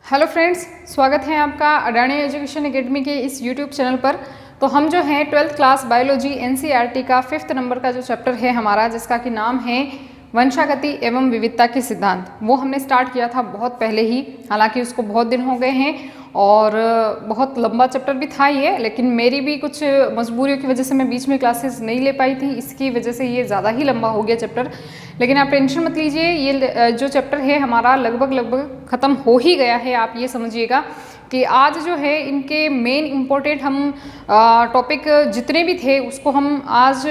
Hello friends, स्वागत है आपका अडानी एजुकेशन एकेडमी के इस यूट्यूब चैनल पर। तो हम जो है 12th क्लास बायोलॉजी एनसीईआरटी का 5th नंबर का जो चैप्टर है हमारा, जिसका कि नाम है वंशागति एवं विविधता के सिद्धांत, वो हमने स्टार्ट किया था बहुत पहले ही। हालांकि उसको बहुत दिन हो गए हैं और बहुत लंबा चैप्टर भी था ये, लेकिन मेरी भी कुछ मजबूरियों की वजह से मैं बीच में क्लासेस नहीं ले पाई थी, इसकी वजह से ये ज़्यादा ही लंबा हो गया चैप्टर। लेकिन आप टेंशन मत लीजिए, ये जो चैप्टर है हमारा लगभग ख़त्म हो ही गया है। आप ये समझिएगा कि आज जो है इनके मेन इम्पोर्टेंट हम टॉपिक जितने भी थे उसको हम आज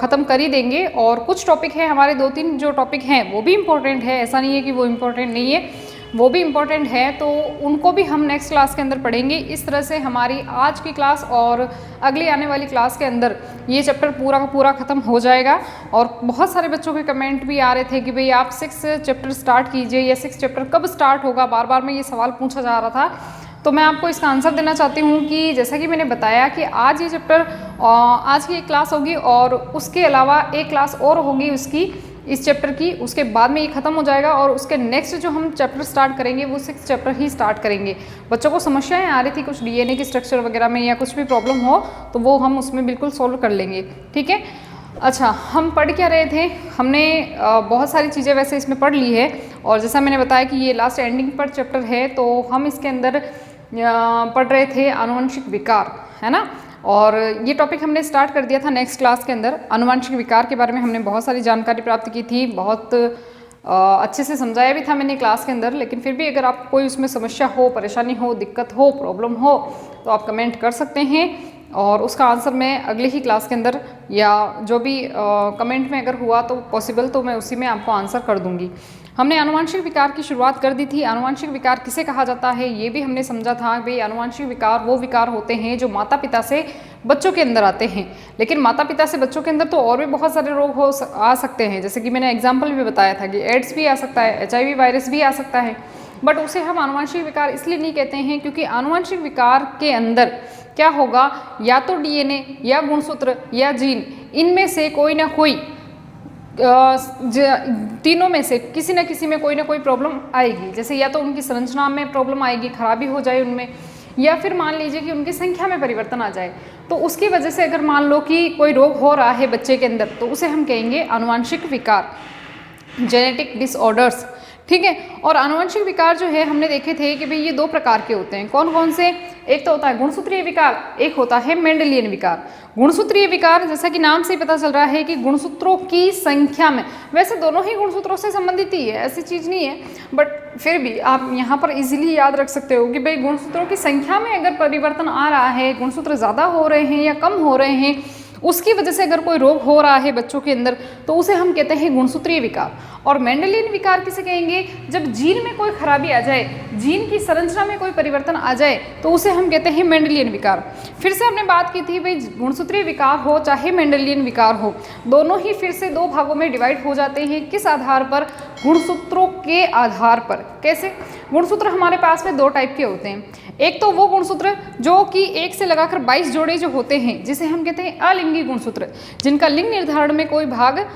ख़त्म कर ही देंगे। और कुछ टॉपिक है हमारे, 2-3 जो टॉपिक हैं वो भी इम्पोर्टेंट है, ऐसा नहीं है कि वो इम्पोर्टेंट नहीं है, वो भी इम्पोर्टेंट है, तो उनको भी हम नेक्स्ट क्लास के अंदर पढ़ेंगे। इस तरह से हमारी आज की क्लास और अगली आने वाली क्लास के अंदर ये चैप्टर पूरा का पूरा ख़त्म हो जाएगा। और बहुत सारे बच्चों के कमेंट भी आ रहे थे कि भाई आप 6 चैप्टर स्टार्ट कीजिए, या 6 चैप्टर कब स्टार्ट होगा, बार बार में ये सवाल पूछा जा रहा था। तो मैं आपको इसका आंसर देना चाहती हूँ कि जैसा कि मैंने बताया कि आज ये चैप्टर, आज की एक क्लास होगी और उसके अलावा एक क्लास और होगी उसकी, इस चैप्टर की, उसके बाद में ये ख़त्म हो जाएगा। और उसके नेक्स्ट जो हम चैप्टर स्टार्ट करेंगे वो 6 चैप्टर ही स्टार्ट करेंगे। बच्चों को समस्याएं आ रही थी कुछ डीएनए की स्ट्रक्चर वगैरह में, या कुछ भी प्रॉब्लम हो तो वो हम उसमें बिल्कुल सॉल्व कर लेंगे, ठीक है। अच्छा, हम पढ़ क्या रहे थे, हमने बहुत सारी चीज़ें वैसे इसमें पढ़ ली है, और जैसा मैंने बताया कि ये लास्ट एंडिंग पर चैप्टर है, तो हम इसके अंदर पढ़ रहे थे आनुवंशिक विकार, है ना। और ये टॉपिक हमने स्टार्ट कर दिया था नेक्स्ट क्लास के अंदर। आनुवंशिक विकार के बारे में हमने बहुत सारी जानकारी प्राप्त की थी, बहुत अच्छे से समझाया भी था मैंने क्लास के अंदर। लेकिन फिर भी अगर आपको कोई उसमें समस्या हो, परेशानी हो, दिक्कत हो, प्रॉब्लम हो, तो आप कमेंट कर सकते हैं और उसका आंसर मैं अगले ही क्लास के अंदर, या जो भी कमेंट में अगर हुआ तो पॉसिबल, तो मैं उसी में आपको आंसर कर दूंगी। हमने आनुवंशिक विकार की शुरुआत कर दी थी। आनुवंशिक विकार किसे कहा जाता है ये भी हमने समझा था। भाई आनुवंशिक विकार वो विकार होते हैं जो माता पिता से बच्चों के अंदर आते हैं। लेकिन माता पिता से बच्चों के अंदर तो और भी बहुत सारे रोग आ सकते हैं, जैसे कि मैंने एग्जाम्पल भी बताया था कि एड्स भी आ सकता है, HIV वायरस भी आ सकता है। बट उसे हम आनुवंशिक विकार इसलिए नहीं कहते हैं क्योंकि आनुवंशिक विकार के अंदर क्या होगा, या तो डीएनए या गुणसूत्र या जीन, इनमें से कोई ना कोई, तीनों में से किसी न किसी में कोई ना कोई प्रॉब्लम आएगी। जैसे या तो उनकी संरचना में प्रॉब्लम आएगी, खराबी हो जाए उनमें, या फिर मान लीजिए कि उनकी संख्या में परिवर्तन आ जाए। तो उसकी वजह से अगर मान लो कि कोई रोग हो रहा है बच्चे के अंदर, तो उसे हम कहेंगे आनुवंशिक विकार, जेनेटिक डिसऑर्डर्स, ठीक है। और आनुवंशिक विकार जो है हमने देखे थे कि भाई ये 2 प्रकार के होते हैं। कौन कौन से? एक तो होता है गुणसूत्रीय विकार, एक होता है मेंडेलियन विकार। गुणसूत्रीय विकार, जैसा कि नाम से ही पता चल रहा है कि गुणसूत्रों की संख्या में, वैसे दोनों ही गुणसूत्रों से संबंधित ही है, ऐसी चीज़ नहीं है, बट फिर भी आप यहाँ पर इजीली याद रख सकते हो कि भाई गुणसूत्रों की संख्या में अगर परिवर्तन आ रहा है, गुणसूत्र ज़्यादा हो रहे हैं या कम हो रहे हैं, उसकी वजह से अगर कोई रोग हो रहा है बच्चों के अंदर, तो उसे हम कहते हैं गुणसूत्रीय विकार। और मेंडेलियन विकार किसे कहेंगे? जब जीन में कोई खराबी आ जाए, जीन की संरचना में कोई परिवर्तन आ जाए, तो उसे हम कहते हैं मेंडेलियन विकार। फिर से हमने बात की थी भाई गुणसूत्रीय विकार हो चाहे मेंडेलियन विकार हो, दोनों ही फिर से 2 भागों में डिवाइड हो जाते हैं। किस आधार पर? गुणसूत्रों के आधार पर। कैसे? गुणसूत्र हमारे पास में 2 टाइप के होते हैं। एक तो वो गुणसूत्र जो कि 1 से लगाकर 22 जोड़े जो होते हैं, जिसे हम कहते हैं अलिंगी गुणसूत्र, जिनका लिंग निर्धारण में कोई भाग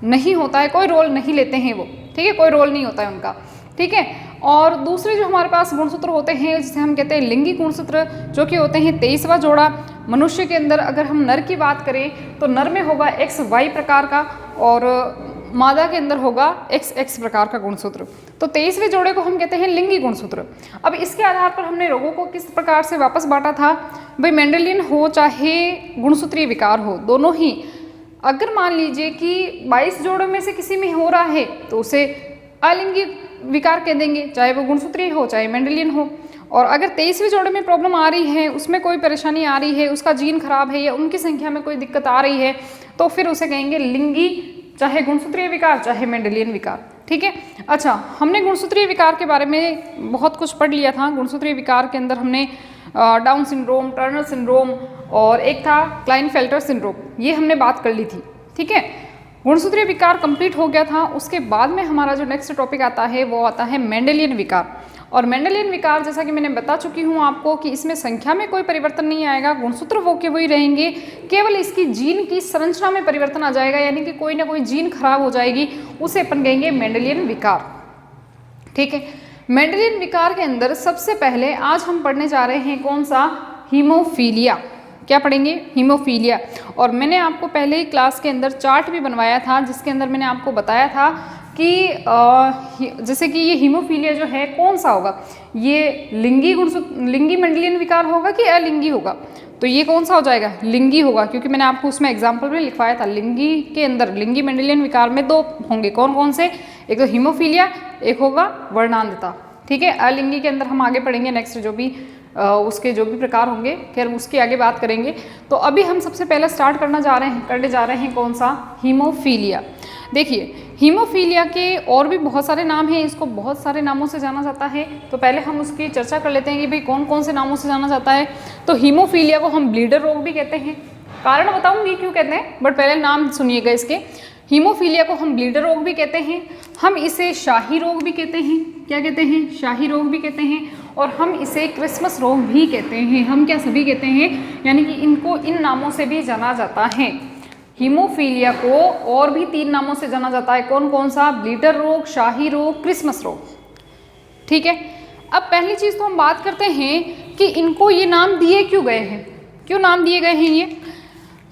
नहीं होता है, कोई रोल नहीं लेते हैं वो, ठीक है, कोई रोल नहीं होता है उनका, ठीक है। और दूसरे जो हमारे पास गुणसूत्र होते हैं जिसे हम कहते हैं लिंगी गुणसूत्र, जो कि होते हैं 23वां जोड़ा। मनुष्य के अंदर अगर हम नर की बात करें तो नर में होगा XY प्रकार का, और मादा के अंदर होगा XX प्रकार का गुणसूत्र। तो 23वें जोड़े को हम कहते हैं लिंगी गुणसूत्र। अब इसके आधार पर हमने रोगों को किस प्रकार से वापस बांटा था, भाई मेंडेलियन हो चाहे गुणसूत्रीय विकार हो, दोनों ही अगर मान लीजिए कि 22 जोड़ों में से किसी में हो रहा है तो उसे अलिंगी विकार कह देंगे, चाहे वो गुणसूत्रीय हो चाहे मेंडेलियन हो। और अगर 23वें जोड़े में प्रॉब्लम आ रही है, उसमें कोई परेशानी आ रही है, उसका जीन खराब है या उनकी संख्या में कोई दिक्कत आ रही है, तो फिर उसे कहेंगे लिंगी, चाहे गुणसूत्रीय विकार चाहे मेंडेलियन विकार, ठीक है। अच्छा, हमने गुणसूत्रीय विकार के बारे में बहुत कुछ पढ़ लिया था। गुणसूत्रीय विकार के अंदर हमने डाउन सिंड्रोम, टर्नर सिंड्रोम, और एक था क्लाइनफेल्टर सिंड्रोम, ये हमने बात कर ली थी, ठीक है। गुणसूत्रीय विकार कंप्लीट हो गया था। उसके बाद में हमारा जो नेक्स्ट टॉपिक आता है वो आता है मेंडेलियन विकार। और मेंडेलियन विकार, जैसा कि मैंने बता चुकी हूँ आपको कि इसमें संख्या में कोई परिवर्तन नहीं आएगा, गुणसूत्र वो के वही रहेंगे, केवल इसकी जीन की संरचना में परिवर्तन आ जाएगा, यानी कि कोई ना कोई जीन खराब हो जाएगी, उसे अपन कहेंगे मेंडेलियन विकार, ठीक है। मेंडेलियन विकार के अंदर सबसे पहले आज हम पढ़ने जा रहे हैं कौन सा, हीमोफीलिया। क्या पढ़ेंगे, हीमोफीलिया। और मैंने आपको पहले ही क्लास के अंदर चार्ट भी बनवाया था जिसके अंदर मैंने आपको बताया था कि जैसे कि ये हीमोफीलिया जो है कौन सा होगा, ये लिंगी मेंडेलियन विकार होगा कि अलिंगी होगा। तो ये कौन सा हो जाएगा, लिंगी होगा, क्योंकि मैंने आपको उसमें एग्जाम्पल भी लिखवाया था। लिंगी के अंदर लिंगी मेंडेलियन विकार में दो होंगे, कौन कौन से, एक तो हीमोफीलिया, एक होगा वर्णांधता। ठीक है, अलिंगी के अंदर हम आगे पढ़ेंगे, नेक्स्ट जो भी उसके जो भी प्रकार होंगे, खैर उसकी आगे बात करेंगे। तो अभी हम सबसे पहले स्टार्ट करने जा रहे हैं कौन सा, हीमोफीलिया। देखिए, हीमोफीलिया के और भी बहुत सारे नाम हैं, इसको बहुत सारे नामों से जाना जाता है। तो पहले हम उसकी चर्चा कर लेते हैं कि भाई कौन कौन से नामों से जाना जाता है। तो हीमोफीलिया को हम ब्लीडर रोग भी कहते हैं, कारण बताऊंगी क्यों कहते हैं, बट पहले नाम सुनिएगा इसके। हीमोफीलिया को हम ब्लीडर रोग भी कहते हैं, हम इसे शाही रोग भी कहते हैं। क्या कहते हैं, शाही रोग भी कहते हैं, और हम इसे क्रिसमस रोग भी कहते हैं। हम क्या सभी कहते हैं, यानी कि इनको इन नामों से भी जाना जाता है। हीमोफीलिया को और भी 3 नामों से जाना जाता है, कौन कौन सा, ब्लीडर रोग, शाही रोग, क्रिसमस रोग। ठीक है, अब पहली चीज़ तो हम बात करते हैं कि इनको ये नाम दिए क्यों गए हैं, क्यों नाम दिए गए हैं ये।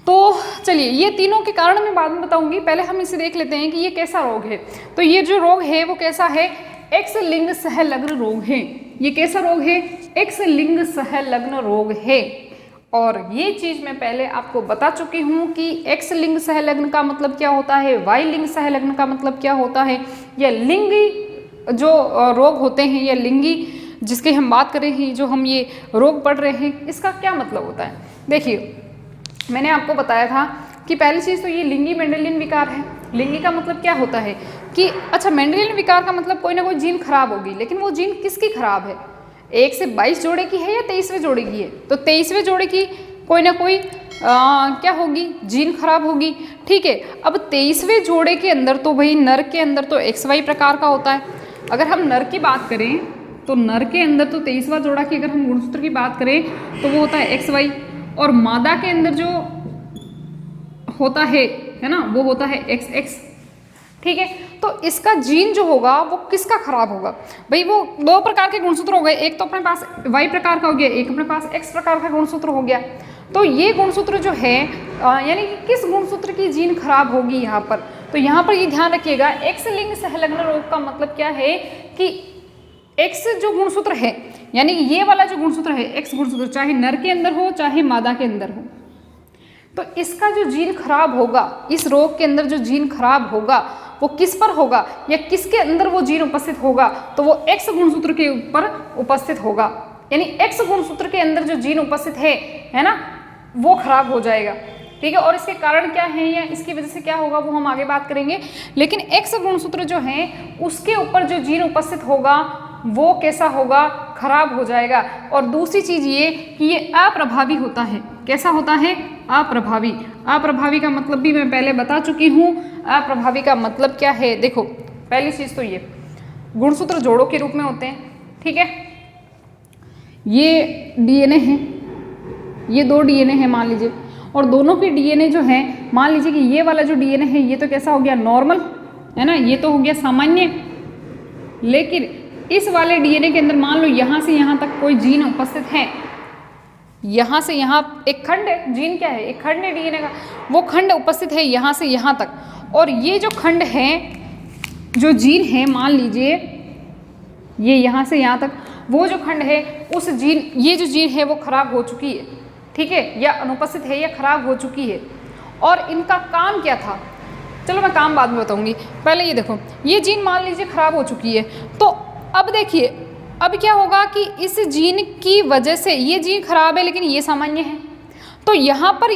तो चलिए, ये तीनों के कारण मैं बाद में बताऊंगी, पहले हम इसे देख लेते हैं कि ये कैसा रोग है। तो ये जो रोग है वो कैसा है, एक्स लिंग सहलग्न रोग है। ये कैसा रोग है, एक्स लिंग सहलग्न रोग है। और ये चीज़ मैं पहले आपको बता चुकी हूँ कि एक्स लिंग सहलग्न का मतलब क्या होता है, वाई लिंग सहलग्न का मतलब क्या होता है, या लिंगी जो रोग होते हैं या लिंगी जिसकी हम बात कर रहे हैं, जो हम ये रोग पढ़ रहे हैं, इसका क्या मतलब होता है। देखिए, मैंने आपको बताया था कि पहली चीज़ तो ये लिंगी मेंडेलियन विकार है। लिंगी का मतलब क्या होता है कि अच्छा, मेंडेलियन विकार का मतलब कोई ना कोई जीन खराब होगी, लेकिन वो जीन किसकी खराब है, 1 से 22 जोड़े की है या 23वें जोड़े की है। तो 23वें जोड़े की कोई ना कोई क्या होगी, जीन खराब होगी। ठीक है, अब 23वें जोड़े के अंदर तो भाई नर के अंदर तो XY प्रकार का होता है। अगर हम नर की बात करें तो नर के अंदर तो 23वां जोड़ा की अगर हम गुणसूत्र की बात करें तो वो होता है XY, और मादा के अंदर जो होता है ना, वो होता है XX। ठीक है, तो इसका जीन जो होगा वो किसका खराब होगा, भाई वो 2 प्रकार के गुणसूत्र हो गए, एक तो अपने पास Y प्रकार का हो गया, एक अपने पास X प्रकार का गुणसूत्र हो गया। तो ये गुणसूत्र जो है यानी कि किस गुणसूत्र की जीन खराब होगी यहाँ पर, तो यहाँ पर ये ध्यान रखिएगा, एक्स लिंग सहलग्न रोग का मतलब क्या है कि X जो गुणसूत्र है, यानी कि ये वाला जो गुणसूत्र है X गुणसूत्र, चाहे नर के अंदर हो चाहे मादा के अंदर हो, तो इसका जो जीन खराब होगा, इस रोग के अंदर जो जीन खराब होगा वो किस पर होगा या किसके अंदर वो जीन उपस्थित होगा, तो वो X गुणसूत्र के ऊपर उपस्थित होगा। यानी X गुणसूत्र के अंदर जो जीन उपस्थित है ना, वो खराब हो जाएगा। ठीक है, और इसके कारण क्या है या इसकी वजह से क्या होगा वो हम आगे बात करेंगे। लेकिन X गुणसूत्र जो है उसके ऊपर जो जीन उपस्थित होगा वो कैसा होगा, खराब हो जाएगा। और दूसरी चीज ये कि ये अप्रभावी होता है। कैसा होता है, अप्रभावी। अप्रभावी का मतलब भी मैं पहले बता चुकी हूँ। अप्रभावी का मतलब क्या है, देखो पहली चीज तो ये गुणसूत्र जोड़ों के रूप में होते हैं। ठीक है, ये DNA है, ये 2 DNA है मान लीजिए, और दोनों की DNA जो है, मान लीजिए कि ये वाला जो DNA है ये तो कैसा हो गया, नॉर्मल है ना, ये तो हो गया सामान्य। लेकिन इस वाले DNA के अंदर मान लो यहाँ से यहाँ तक कोई जीन उपस्थित है, यहाँ से यहाँ एक खंड है, जीन क्या है, एक खंड है DNA का, वो खंड उपस्थित है यहाँ से यहाँ तक। और ये जो खंड है, जो जीन है, मान लीजिए ये यहाँ से यहाँ तक, वो जो खंड है उस जीन, ये जो जीन है वो खराब हो चुकी है। ठीक है, या अनुपस्थित है या खराब हो चुकी है। और इनका काम क्या था, चलो मैं काम बाद में बताऊंगी, पहले ये देखो, ये जीन मान लीजिए खराब हो चुकी है। तो अब देखिए, अब क्या होगा कि इस जीन की वजह से, ये जीन खराब है लेकिन ये सामान्य है, तो यहाँ पर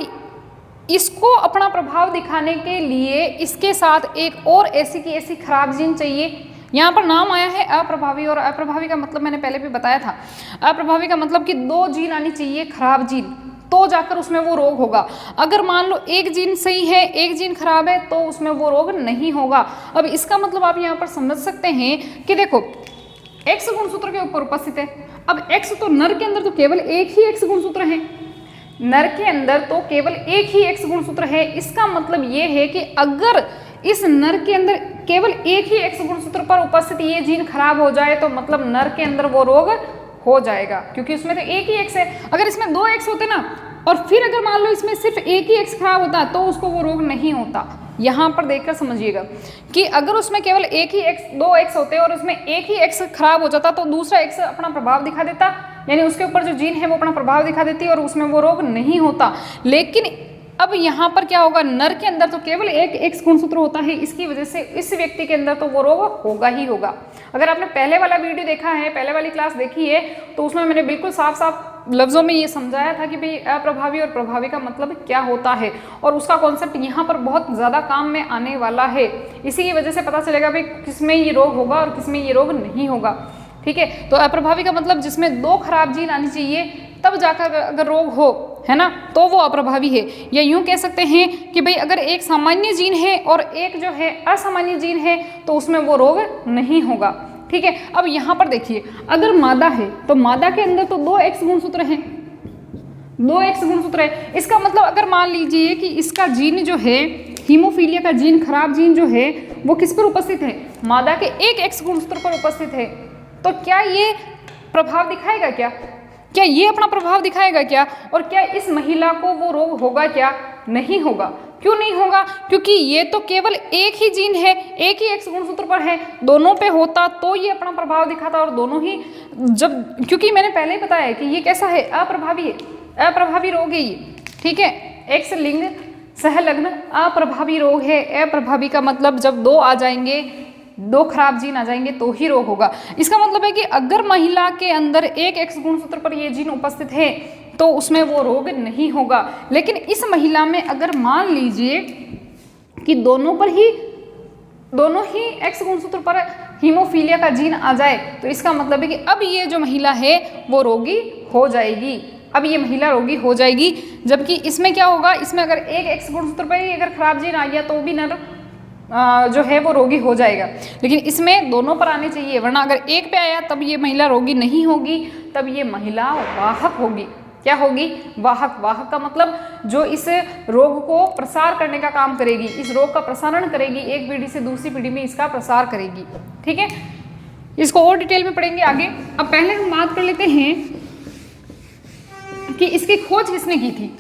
इसको अपना प्रभाव दिखाने के लिए इसके साथ एक और ऐसी की ऐसी खराब जीन चाहिए। यहाँ पर नाम आया है अप्रभावी, और अप्रभावी का मतलब मैंने पहले भी बताया था। अप्रभावी का मतलब कि 2 जीन आनी चाहिए, खराब जीन, तो जाकर उसमें वो रोग होगा। अगर मान लो एक जीन सही है, एक जीन खराब है, तो उसमें वो रोग नहीं होगा। अब इसका मतलब आप यहाँ पर समझ सकते हैं कि देखो X गुणसूत्र के ऊपर उपस्थित है। अब X तो नर के अंदर तो केवल एक ही X गुणसूत्र है, नर के अंदर तो केवल एक ही X गुणसूत्र है। इसका मतलब ये है कि अगर इस नर के अंदर केवल एक ही एक्स गुणसूत्र पर उपस्थित ये जीन खराब हो जाए तो मतलब नर के अंदर वो रोग हो जाएगा, क्योंकि उसमें तो एक ही एक्स है। अगर इसमें 2 एक्स होते ना और फिर अगर मान लो इसमें सिर्फ एक ही एक्स खराब होता तो उसको वो रोग नहीं होता। यहाँ पर देखकर समझिएगा कि अगर उसमें केवल एक ही एक्स 2 एक्स होते और उसमें एक ही एक्स खराब हो जाता तो दूसरा एक्स अपना प्रभाव दिखा देता, यानी उसके ऊपर जो जीन है वो अपना प्रभाव दिखा देती और उसमें वो रोग नहीं होता। लेकिन अब यहाँ पर क्या होगा, नर के अंदर तो केवल एक एक्स गुणसूत्र होता है, इसकी वजह से इस व्यक्ति के अंदर तो वो रोग होगा ही होगा। अगर आपने पहले वाला वीडियो देखा है, पहले वाली क्लास देखी है, तो उसमें मैंने बिल्कुल साफ साफ लफ्ज़ों में ये समझाया था कि भाई अप्रभावी और प्रभावी का मतलब क्या होता है, और उसका कॉन्सेप्ट यहाँ पर बहुत ज़्यादा काम में आने वाला है। इसी की वजह से पता चलेगा भाई किसमें ये रोग होगा और किसमें ये रोग नहीं होगा। ठीक है, तो अप्रभावी का मतलब जिसमें 2 खराब जीन आनी चाहिए तब जाकर अगर रोग हो, है ना, तो वो अप्रभावी है। या यूं कह सकते हैं कि भाई अगर एक सामान्य जीन है और एक जो है असामान्य जीन है तो उसमें वो रोग नहीं होगा। ठीक है, अब यहाँ पर देखिए, अगर मादा है तो मादा के अंदर तो 2 एक्स गुणसूत्र हैं, 2 एक्स गुणसूत्र है। इसका मतलब अगर मान लीजिए कि इसका जीन जो है, हीमोफीलिया का जीन, खराब जीन जो है, वो किस पर उपस्थित है, मादा के 1 एक्स गुणसूत्र पर उपस्थित है, तो क्या ये प्रभाव दिखाएगा क्या ये अपना प्रभाव दिखाएगा क्या? और क्या इस महिला को वो रोग होगा क्या? नहीं होगा। क्यों नहीं होगा? क्योंकि ये तो केवल एक ही जीन है, एक ही एक्स गुणसूत्र पर है, दोनों पे होता तो ये अपना प्रभाव दिखाता, और दोनों ही जब, क्योंकि मैंने पहले ही बताया कि ये कैसा है, अप्रभावी है, अप्रभावी रोग है ये। ठीक है, एक्स लिंग सहलग्न अप्रभावी रोग है। अप्रभावी का मतलब जब 2 आ जाएंगे, 2 खराब जीन आ जाएंगे तो ही रोग होगा। इसका मतलब है कि अगर महिला के अंदर 1 एक्स गुणसूत्र पर ये जीन उपस्थित है तो उसमें वो रोग नहीं होगा। लेकिन इस महिला में अगर मान लीजिए कि दोनों ही एक्स गुणसूत्र पर हीमोफीलिया का जीन आ जाए तो इसका मतलब है कि अब ये जो महिला है वो रोगी हो जाएगी, अब ये महिला रोगी हो जाएगी। जबकि इसमें क्या होगा, इसमें अगर 1 एक्स गुणसूत्र पर ही अगर खराब जीन आ गया तो भी नर जो है वो रोगी हो जाएगा। लेकिन इसमें दोनों पर आने चाहिए, वरना अगर एक पे आया तब ये महिला रोगी नहीं होगी, तब ये महिला वाहक होगी। क्या होगी? वाहक। वाहक का मतलब जो इस रोग को प्रसार करने का काम करेगी, इस रोग का प्रसारण करेगी, एक पीढ़ी से दूसरी पीढ़ी में इसका प्रसार करेगी। ठीक है, इसको और डिटेल में पढ़ेंगे आगे। अब पहले हम बात कर लेते हैं कि इसकी खोज किसने की थी।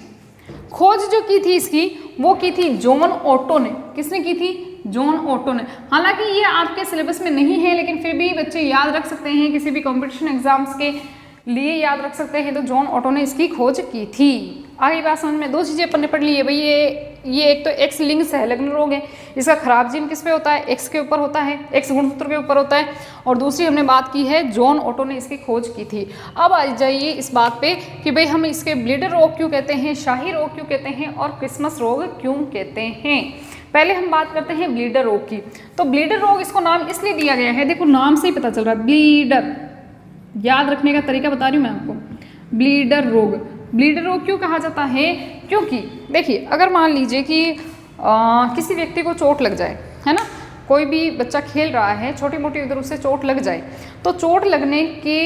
खोज जो की थी इसकी, वो की थी जॉन ओटो ने। किसने की थी? जॉन ओटो ने। हालांकि ये आपके सिलेबस में नहीं है, लेकिन फिर भी बच्चे याद रख सकते हैं, किसी भी कंपटीशन एग्जाम्स के लिए याद रख सकते हैं। तो जॉन ओटो ने इसकी खोज की थी। आगे बात समझ में, 2 चीज़ें अपन ने पढ़ ली है भाई। ये एक तो एक्स लिंग सहलग्न रोग है, इसका खराब जीन किस पे होता है? एक्स के ऊपर होता है, एक्स गुणसूत्र के ऊपर होता है। और दूसरी हमने बात की है, जॉन ओटो ने इसकी खोज की थी। अब आ जाइए इस बात पे कि भाई हम इसके ब्लीडर रोग क्यों कहते हैं, शाही रोग क्यों कहते हैं और क्रिसमस रोग क्यों कहते हैं। पहले हम बात करते हैं ब्लीडर रोग की। तो ब्लीडर रोग इसको नाम इसलिए दिया गया है, देखो नाम से ही पता चल रहा है, ब्लीडर। याद रखने का तरीका बता रही हूँ मैं आपको। ब्लीडर रोग, ब्लीडर रोग क्यों कहा जाता है? क्योंकि देखिए, अगर मान लीजिए कि किसी व्यक्ति को चोट लग जाए, है ना, कोई भी बच्चा खेल रहा है, छोटी मोटी अगर उससे चोट लग जाए, तो चोट लगने के,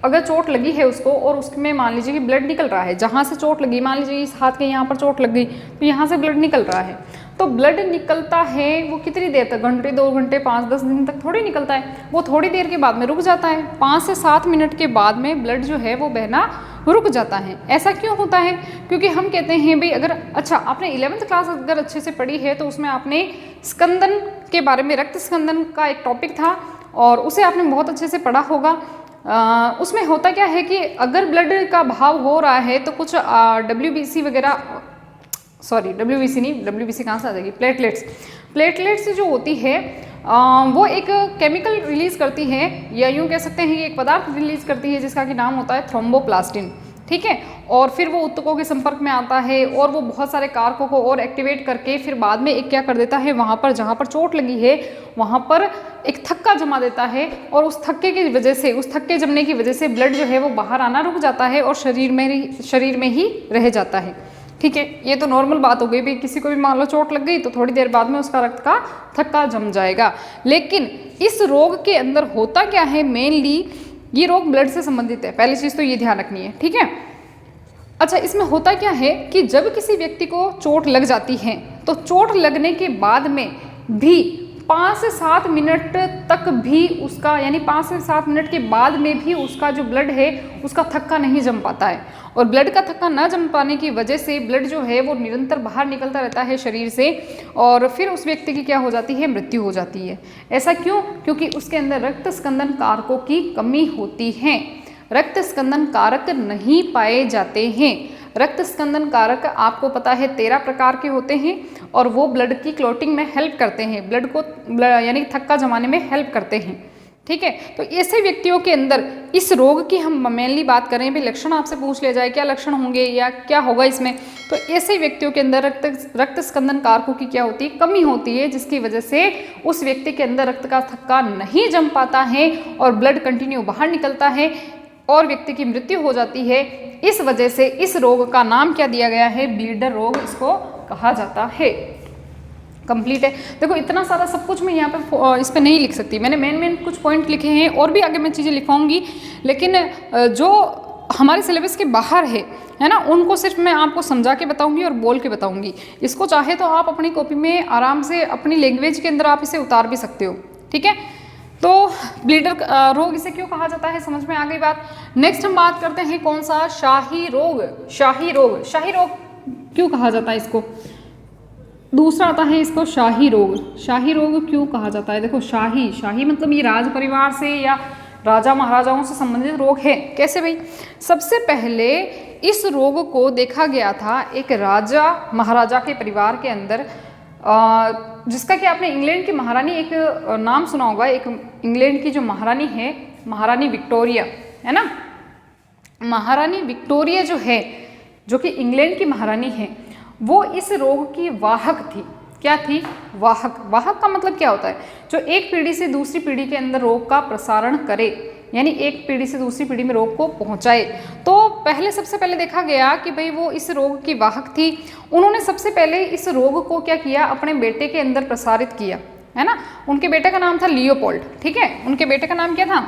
अगर चोट लगी है उसको और उसमें मान लीजिए कि ब्लड निकल रहा है, जहाँ से चोट लगी, मान लीजिए इस हाथ के यहाँ पर चोट लग गई तो यहाँ से ब्लड निकल रहा है, तो ब्लड निकलता है वो कितनी देर तक, घंटे, 2 घंटे, 5-10 दिन तक थोड़ी निकलता है, वो थोड़ी देर के बाद में रुक जाता है। 5 से 7 मिनट के बाद में ब्लड जो है वो बहना रुक जाता है। ऐसा क्यों होता है? क्योंकि हम कहते हैं भाई, अगर अच्छा आपने 11th क्लास अगर अच्छे से पढ़ी है तो उसमें आपने स्कंदन के बारे में, रक्त स्कंदन का एक टॉपिक था और उसे आपने बहुत अच्छे से पढ़ा होगा। उसमें होता क्या है कि अगर ब्लड का बहाव हो रहा है तो कुछ WBC वगैरह, सॉरी WBC नहीं, WBC कहाँ से आ जाएगी, प्लेटलेट्स जो होती है वो एक केमिकल रिलीज करती है, या यूँ कह सकते हैं कि एक पदार्थ रिलीज करती है जिसका कि नाम होता है थ्रोम्बोप्लास्टिन। ठीक है, और फिर वो ऊतकों के संपर्क में आता है और वो बहुत सारे कारकों को और एक्टिवेट करके फिर बाद में एक क्या कर देता है, वहाँ पर जहाँ पर चोट लगी है वहाँ पर एक थक्का जमा देता है, और उस थक्के की वजह से, उस थक्के जमने की वजह से ब्लड जो है वो बाहर आना रुक जाता है और शरीर में ही रह जाता है। ठीक है, ये तो नॉर्मल बात हो गई भाई, किसी को भी मान लो चोट लग गई तो थोड़ी देर बाद में उसका रक्त का थक्का जम जाएगा। लेकिन इस रोग के अंदर होता क्या है, मेनली ये रोग ब्लड से संबंधित है, पहली चीज़ तो ये ध्यान रखनी है। ठीक है, अच्छा इसमें होता क्या है कि जब किसी व्यक्ति को चोट लग जाती है तो चोट लगने के बाद में भी 5 से 7 मिनट तक भी उसका, यानी 5 से 7 मिनट के बाद में भी उसका जो ब्लड है उसका थक्का नहीं जम पाता है। और ब्लड का थक्का ना जम पाने की वजह से ब्लड जो है वो निरंतर बाहर निकलता रहता है शरीर से, और फिर उस व्यक्ति की क्या हो जाती है, मृत्यु हो जाती है। ऐसा क्यों? क्योंकि उसके अंदर रक्त स्कंदन कारकों की कमी होती है। रक्त स्कंदन कारक नहीं पाए जाते हैं। रक्त स्कंदन कारक आपको पता है 13 प्रकार के होते हैं, और वो ब्लड की क्लॉटिंग में हेल्प करते हैं, ब्लड को यानी थक्का जमाने में हेल्प करते हैं। ठीक है, तो ऐसे व्यक्तियों के अंदर इस रोग की हम मेनली बात करें, भाई लक्षण आपसे पूछ लिया जाए क्या लक्षण होंगे या क्या होगा इसमें, तो ऐसे व्यक्तियों के अंदर रक्त स्कंदन कारकों की क्या होती है, कमी होती है, जिसकी वजह से उस व्यक्ति के अंदर रक्त का थक्का नहीं जम पाता है और ब्लड कंटिन्यू बाहर निकलता है और व्यक्ति की मृत्यु हो जाती है। इस वजह से इस रोग का नाम क्या दिया गया है, ब्लीडर रोग इसको कहा जाता है। कंप्लीट है। देखो इतना सारा सब कुछ मैं यहाँ पे इस पे नहीं लिख सकती, मैंने मेन कुछ पॉइंट लिखे हैं, और भी आगे मैं चीज़ें लिखवाऊंगी, लेकिन जो हमारे सिलेबस के बाहर है ना, उनको सिर्फ मैं आपको समझा के बताऊंगी और बोल के बताऊंगी। इसको चाहे तो आप अपनी कॉपी में आराम से अपनी लैंग्वेज के अंदर आप इसे उतार भी सकते हो। ठीक है, तो ब्लीडर रोग इसे क्यों कहा जाता है, समझ में आ गई बात। नेक्स्ट हम बात करते हैं कौन सा, शाही रोग। शाही रोग, शाही रोग क्यों कहा जाता है इसको, दूसरा आता है इसको शाही रोग। शाही रोग क्यों कहा जाता है, देखो शाही मतलब ये राज परिवार से या राजा महाराजाओं से संबंधित रोग है। कैसे भाई, सबसे पहले इस रोग को देखा गया था एक राजा महाराजा के परिवार के अंदर, जिसका कि आपने इंग्लैंड की महारानी एक नाम सुना होगा, एक इंग्लैंड की जो महारानी है, महारानी विक्टोरिया, है ना। महारानी विक्टोरिया जो है, जो कि इंग्लैंड की महारानी है, वो इस रोग की वाहक थी। क्या थी, वाहक। वाहक का मतलब क्या होता है, जो एक पीढ़ी से दूसरी पीढ़ी के अंदर रोग का प्रसारण करे, यानी एक पीढ़ी से दूसरी पीढ़ी में रोग को पहुंचाए। तो पहले सबसे पहले देखा गया कि भाई वो इस रोग की वाहक थी। उन्होंने सबसे पहले इस रोग को क्या किया, अपने बेटे के अंदर प्रसारित किया, है ना। उनके बेटे का नाम था लियोपोल्ड। ठीक है, उनके बेटे का नाम क्या था,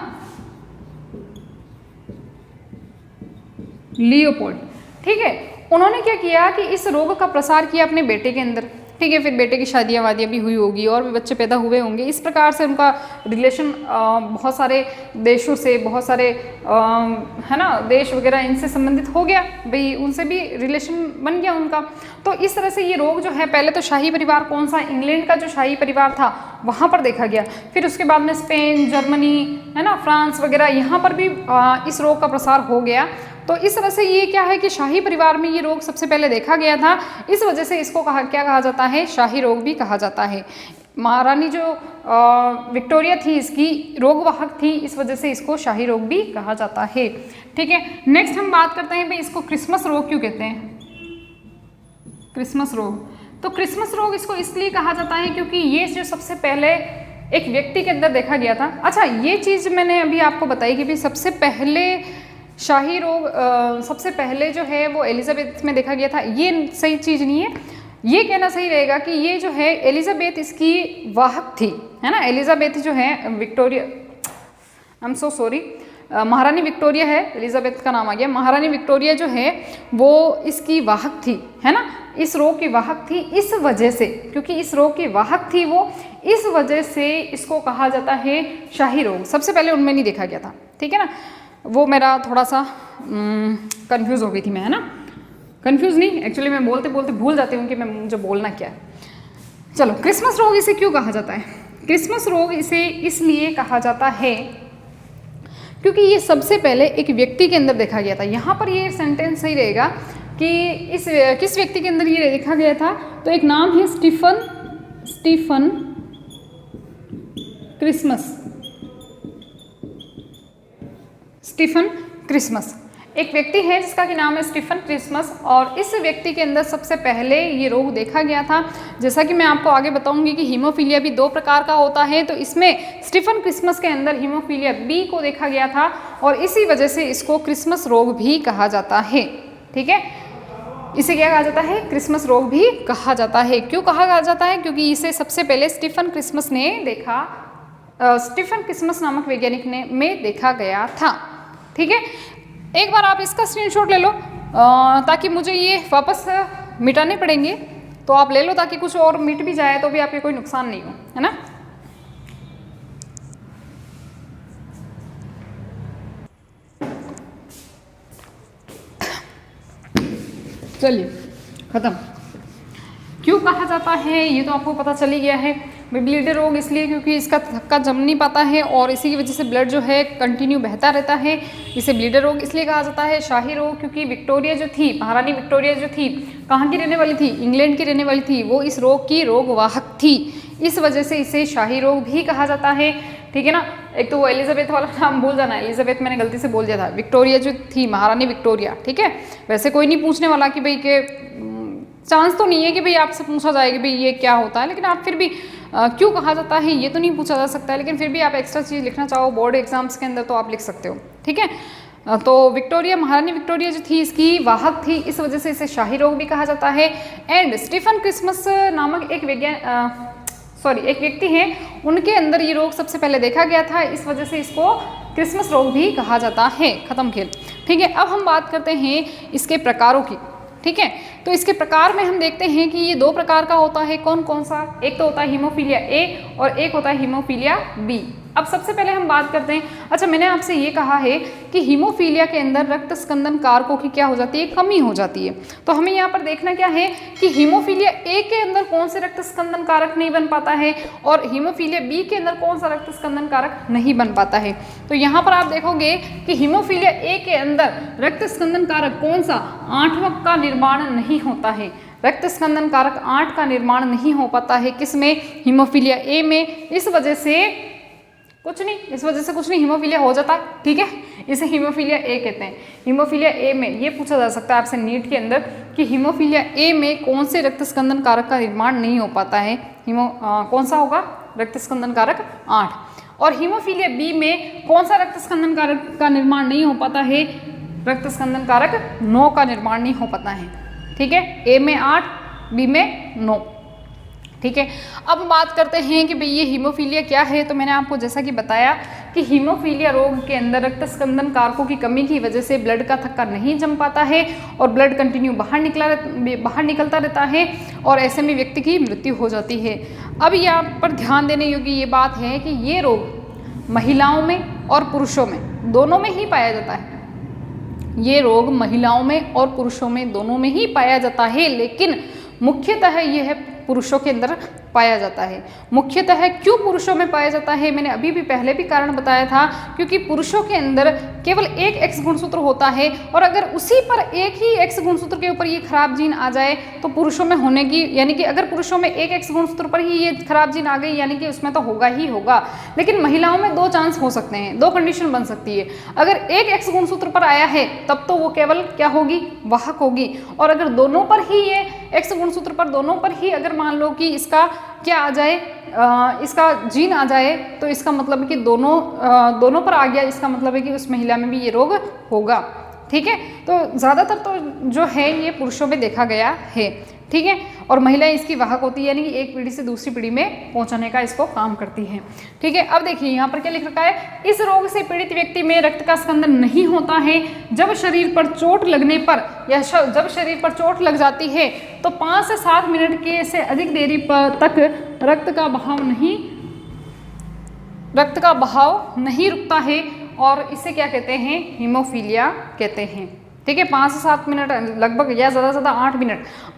लियोपोल्ड। ठीक है, उन्होंने क्या किया कि इस रोग का प्रसार किया अपने बेटे के अंदर। ठीक है, फिर बेटे की शादियाँ वादियाँ भी हुई होगी और भी बच्चे पैदा हुए होंगे। इस प्रकार से उनका रिलेशन बहुत सारे देशों से, बहुत सारे है ना देश वगैरह इनसे संबंधित हो गया, भाई उनसे भी रिलेशन बन गया उनका। तो इस तरह से ये रोग जो है, पहले तो शाही परिवार कौन सा, इंग्लैंड का जो शाही परिवार था वहाँ पर देखा गया। फिर उसके बाद में स्पेन, जर्मनी, है ना, फ्रांस वगैरह, यहाँ पर भी इस रोग का प्रसार हो गया। तो इस तरह से ये क्या है कि शाही परिवार में ये रोग सबसे पहले देखा गया था। इस वजह से इसको क्या कहा जाता है, शाही रोग भी कहा जाता है। महारानी जो विक्टोरिया थी इसकी रोगवाहक थी, इस वजह से इसको शाही रोग भी कहा जाता है। ठीक है, नेक्स्ट हम बात करते हैं भाई इसको क्रिसमस रोग क्यों कहते हैं। क्रिसमस रोग, तो क्रिसमस रोग इसको इसलिए कहा जाता है क्योंकि ये जो सबसे पहले एक व्यक्ति के अंदर देखा गया था। अच्छा, ये चीज़ मैंने अभी आपको बताई कि भाई सबसे पहले शाही रोग सबसे पहले जो है वो एलिजाबेथ में देखा गया था, ये सही चीज़ नहीं है। ये कहना सही रहेगा कि ये जो है एलिजाबेथ इसकी वाहक थी, है ना। एलिजाबेथ जो है Victoria, I am so sorry, महारानी विक्टोरिया है, एलिजाबेथ का नाम आ गया। महारानी विक्टोरिया जो है वो इसकी वाहक थी, है ना, इस रोग की वाहक थी। इस वजह से, क्योंकि इस रोग की वाहक थी वो, इस वजह से इसको कहा जाता है शाही रोग। सबसे पहले उनमें नहीं देखा गया था, ठीक है ना। वो मेरा थोड़ा सा कंफ्यूज हो गई थी मैं, है ना। कंफ्यूज नहीं, एक्चुअली मैं बोलते बोलते भूल जाती हूँ कि मैं मुझे बोलना क्या है। चलो, क्रिसमस रोग इसे क्यों कहा जाता है। क्रिसमस रोग इसे इसलिए कहा जाता है क्योंकि ये सबसे पहले एक व्यक्ति के अंदर देखा गया था। यहाँ पर ये सेंटेंस सही रहेगा कि इस किस व्यक्ति के अंदर ये देखा गया था, तो एक नाम है स्टीफन क्रिसमस। स्टीफन क्रिसमस एक व्यक्ति है जिसका कि नाम है स्टीफन क्रिसमस, और इस व्यक्ति के अंदर सबसे पहले ये रोग देखा गया था। जैसा कि मैं आपको आगे बताऊंगी कि हीमोफीलिया भी 2 प्रकार का होता है, तो इसमें स्टीफन क्रिसमस के अंदर हीमोफीलिया बी को देखा गया था, और इसी वजह से इसको क्रिसमस रोग भी कहा जाता है। ठीक है, इसे क्या कहा जाता है, क्रिसमस रोग भी कहा जाता है। क्यों कहा जाता है, क्योंकि इसे सबसे पहले स्टीफन क्रिसमस ने देखा, स्टीफन क्रिसमस नामक वैज्ञानिक ने में देखा गया था। ठीक है, एक बार आप इसका स्क्रीनशॉट ले लो ताकि मुझे ये वापस मिटाने पड़ेंगे, तो आप ले लो ताकि कुछ और मिट भी जाए तो भी आपके कोई नुकसान नहीं हो, है ना। चलिए खत्म। क्यों कहा जाता है ये तो आपको पता चल ही गया है। ब्लीडर रोग इसलिए क्योंकि इसका थक्का जम नहीं पाता है और इसी की वजह से ब्लड जो है कंटिन्यू बहता रहता है, इसे ब्लीडर रोग इसलिए कहा जाता है। शाही रोग क्योंकि विक्टोरिया जो थी, महारानी विक्टोरिया जो थी, कहाँ की रहने वाली थी, इंग्लैंड की रहने वाली थी, वो इस रोग की रोगवाहक थी, इस वजह से इसे शाही रोग भी कहा जाता है। ठीक है ना। एक तो वो एलिजाबेथ वाला नाम भूल जाना, एलिजाबेथ मैंने गलती से बोल दिया था, विक्टोरिया जो थी, महारानी विक्टोरिया। ठीक है, वैसे कोई नहीं पूछने वाला कि भाई के चांस तो नहीं है कि भाई आपसे पूछा जाए कि भाई ये क्या होता है, लेकिन आप फिर भी क्यों कहा जाता है ये तो नहीं पूछा जा सकता है, लेकिन फिर भी आप एक्स्ट्रा चीज़ लिखना चाहो बोर्ड एग्जाम्स के अंदर तो आप लिख सकते हो। ठीक है, तो विक्टोरिया, महारानी विक्टोरिया जो थी इसकी वाहक थी, इस वजह से इसे शाही रोग भी कहा जाता है। एंड स्टीफन क्रिसमस नामक एक एक व्यक्ति हैं, उनके अंदर ये रोग सबसे पहले देखा गया था, इस वजह से इसको क्रिसमस रोग भी कहा जाता है। खत्म खेल। ठीक है, अब हम बात करते हैं इसके प्रकारों की। ठीक है, तो इसके प्रकार में हम देखते हैं कि ये दो प्रकार का होता है। कौन कौन सा? एक तो होता है हीमोफीलिया ए और एक होता है हीमोफीलिया बी। अब सबसे पहले हम बात करते हैं, अच्छा मैंने आपसे ये कहा है कि हीमोफीलिया के अंदर रक्त स्कंदन कारकों की क्या हो जाती है, कमी हो जाती है। तो हमें यहाँ पर देखना क्या है कि हीमोफीलिया ए के अंदर कौन से रक्त स्कंदन कारक नहीं बन पाता है और हीमोफीलिया बी के अंदर कौन सा रक्त स्कंदन कारक नहीं बन पाता है। तो यहाँ पर आप देखोगे कि हीमोफीलिया ए के अंदर रक्त स्कंदन कारक कौन सा, 8वां का निर्माण नहीं होता है। रक्त स्कंदन कारक 8 का निर्माण नहीं हो पाता है, किसमें, हीमोफीलिया ए में। इस वजह से कुछ नहीं, हीमोफीलिया हो जाता है। ठीक है, इसे हीमोफीलिया ए कहते हैं। हीमोफीलिया ए में ये पूछा जा सकता है आपसे नीट के अंदर कि हीमोफीलिया ए में कौन से रक्त स्कंदन कारक का निर्माण नहीं हो पाता है। कौन सा होगा, रक्त स्कंदन कारक 8। और हीमोफीलिया बी में कौन सा रक्त स्कंदन कारक का निर्माण नहीं हो पाता है, रक्त स्कंदन कारक 9 का निर्माण नहीं हो पाता है। ठीक है, ए में 8, बी में 9। ठीक है, अब बात करते हैं कि भाई ये हीमोफीलिया क्या है। तो मैंने आपको जैसा कि बताया कि हीमोफीलिया रोग के अंदर रक्त स्कंदन कारकों की कमी की वजह से ब्लड का थक्का नहीं जम पाता है और ब्लड कंटिन्यू बाहर निकलता रहता है और ऐसे में व्यक्ति की मृत्यु हो जाती है। अब यहाँ पर ध्यान देने योग्य ये बात है कि ये रोग महिलाओं में और पुरुषों में दोनों में ही पाया जाता है। ये रोग महिलाओं में और पुरुषों में दोनों में ही पाया जाता है, लेकिन मुख्यतः यह है पुरुषों के अंदर पाया जाता है। मुख्यतः क्यों पुरुषों में पाया जाता है, मैंने अभी भी पहले भी कारण बताया था, क्योंकि पुरुषों के अंदर केवल एक एक्स गुणसूत्र होता है और अगर उसी पर एक ही एक्स गुणसूत्र के ऊपर ये खराब जीन आ जाए तो पुरुषों में होने की, यानी कि अगर पुरुषों में एक एक्स गुणसूत्र पर ही ये खराब जीन आ गई यानी कि उसमें तो होगा ही होगा। लेकिन महिलाओं में 2 चांस हो सकते हैं, 2 कंडीशन बन सकती है। अगर एक एक्स गुणसूत्र पर आया है तब तो वो केवल क्या होगी, वाहक होगी, और अगर दोनों पर ही ये एक्स गुणसूत्र पर दोनों पर ही अगर मान लो कि इसका क्या आ जाए, इसका जीन आ जाए, तो इसका मतलब है कि दोनों पर आ गया, इसका मतलब है कि उस महिला में भी ये रोग होगा। ठीक है, तो ज़्यादातर तो जो है ये पुरुषों में देखा गया है। ठीक है, और महिलाएं इसकी वाहक होती है, यानी कि एक पीढ़ी से दूसरी पीढ़ी में पहुंचाने का इसको काम करती हैं। ठीक है, अब देखिए यहाँ पर क्या लिख रखा है, इस रोग से पीड़ित व्यक्ति में रक्त का स्कंदन नहीं होता है जब शरीर पर चोट लगने पर या जब शरीर पर चोट लग जाती है तो 5 से 7 मिनट के से अधिक देरी तक रक्त का बहाव नहीं रुकता है और इसे क्या कहते हैं, हीमोफीलिया कहते हैं। ठीक है, 5 से 7 मिनट लगभग या ज़्यादा से ज़्यादा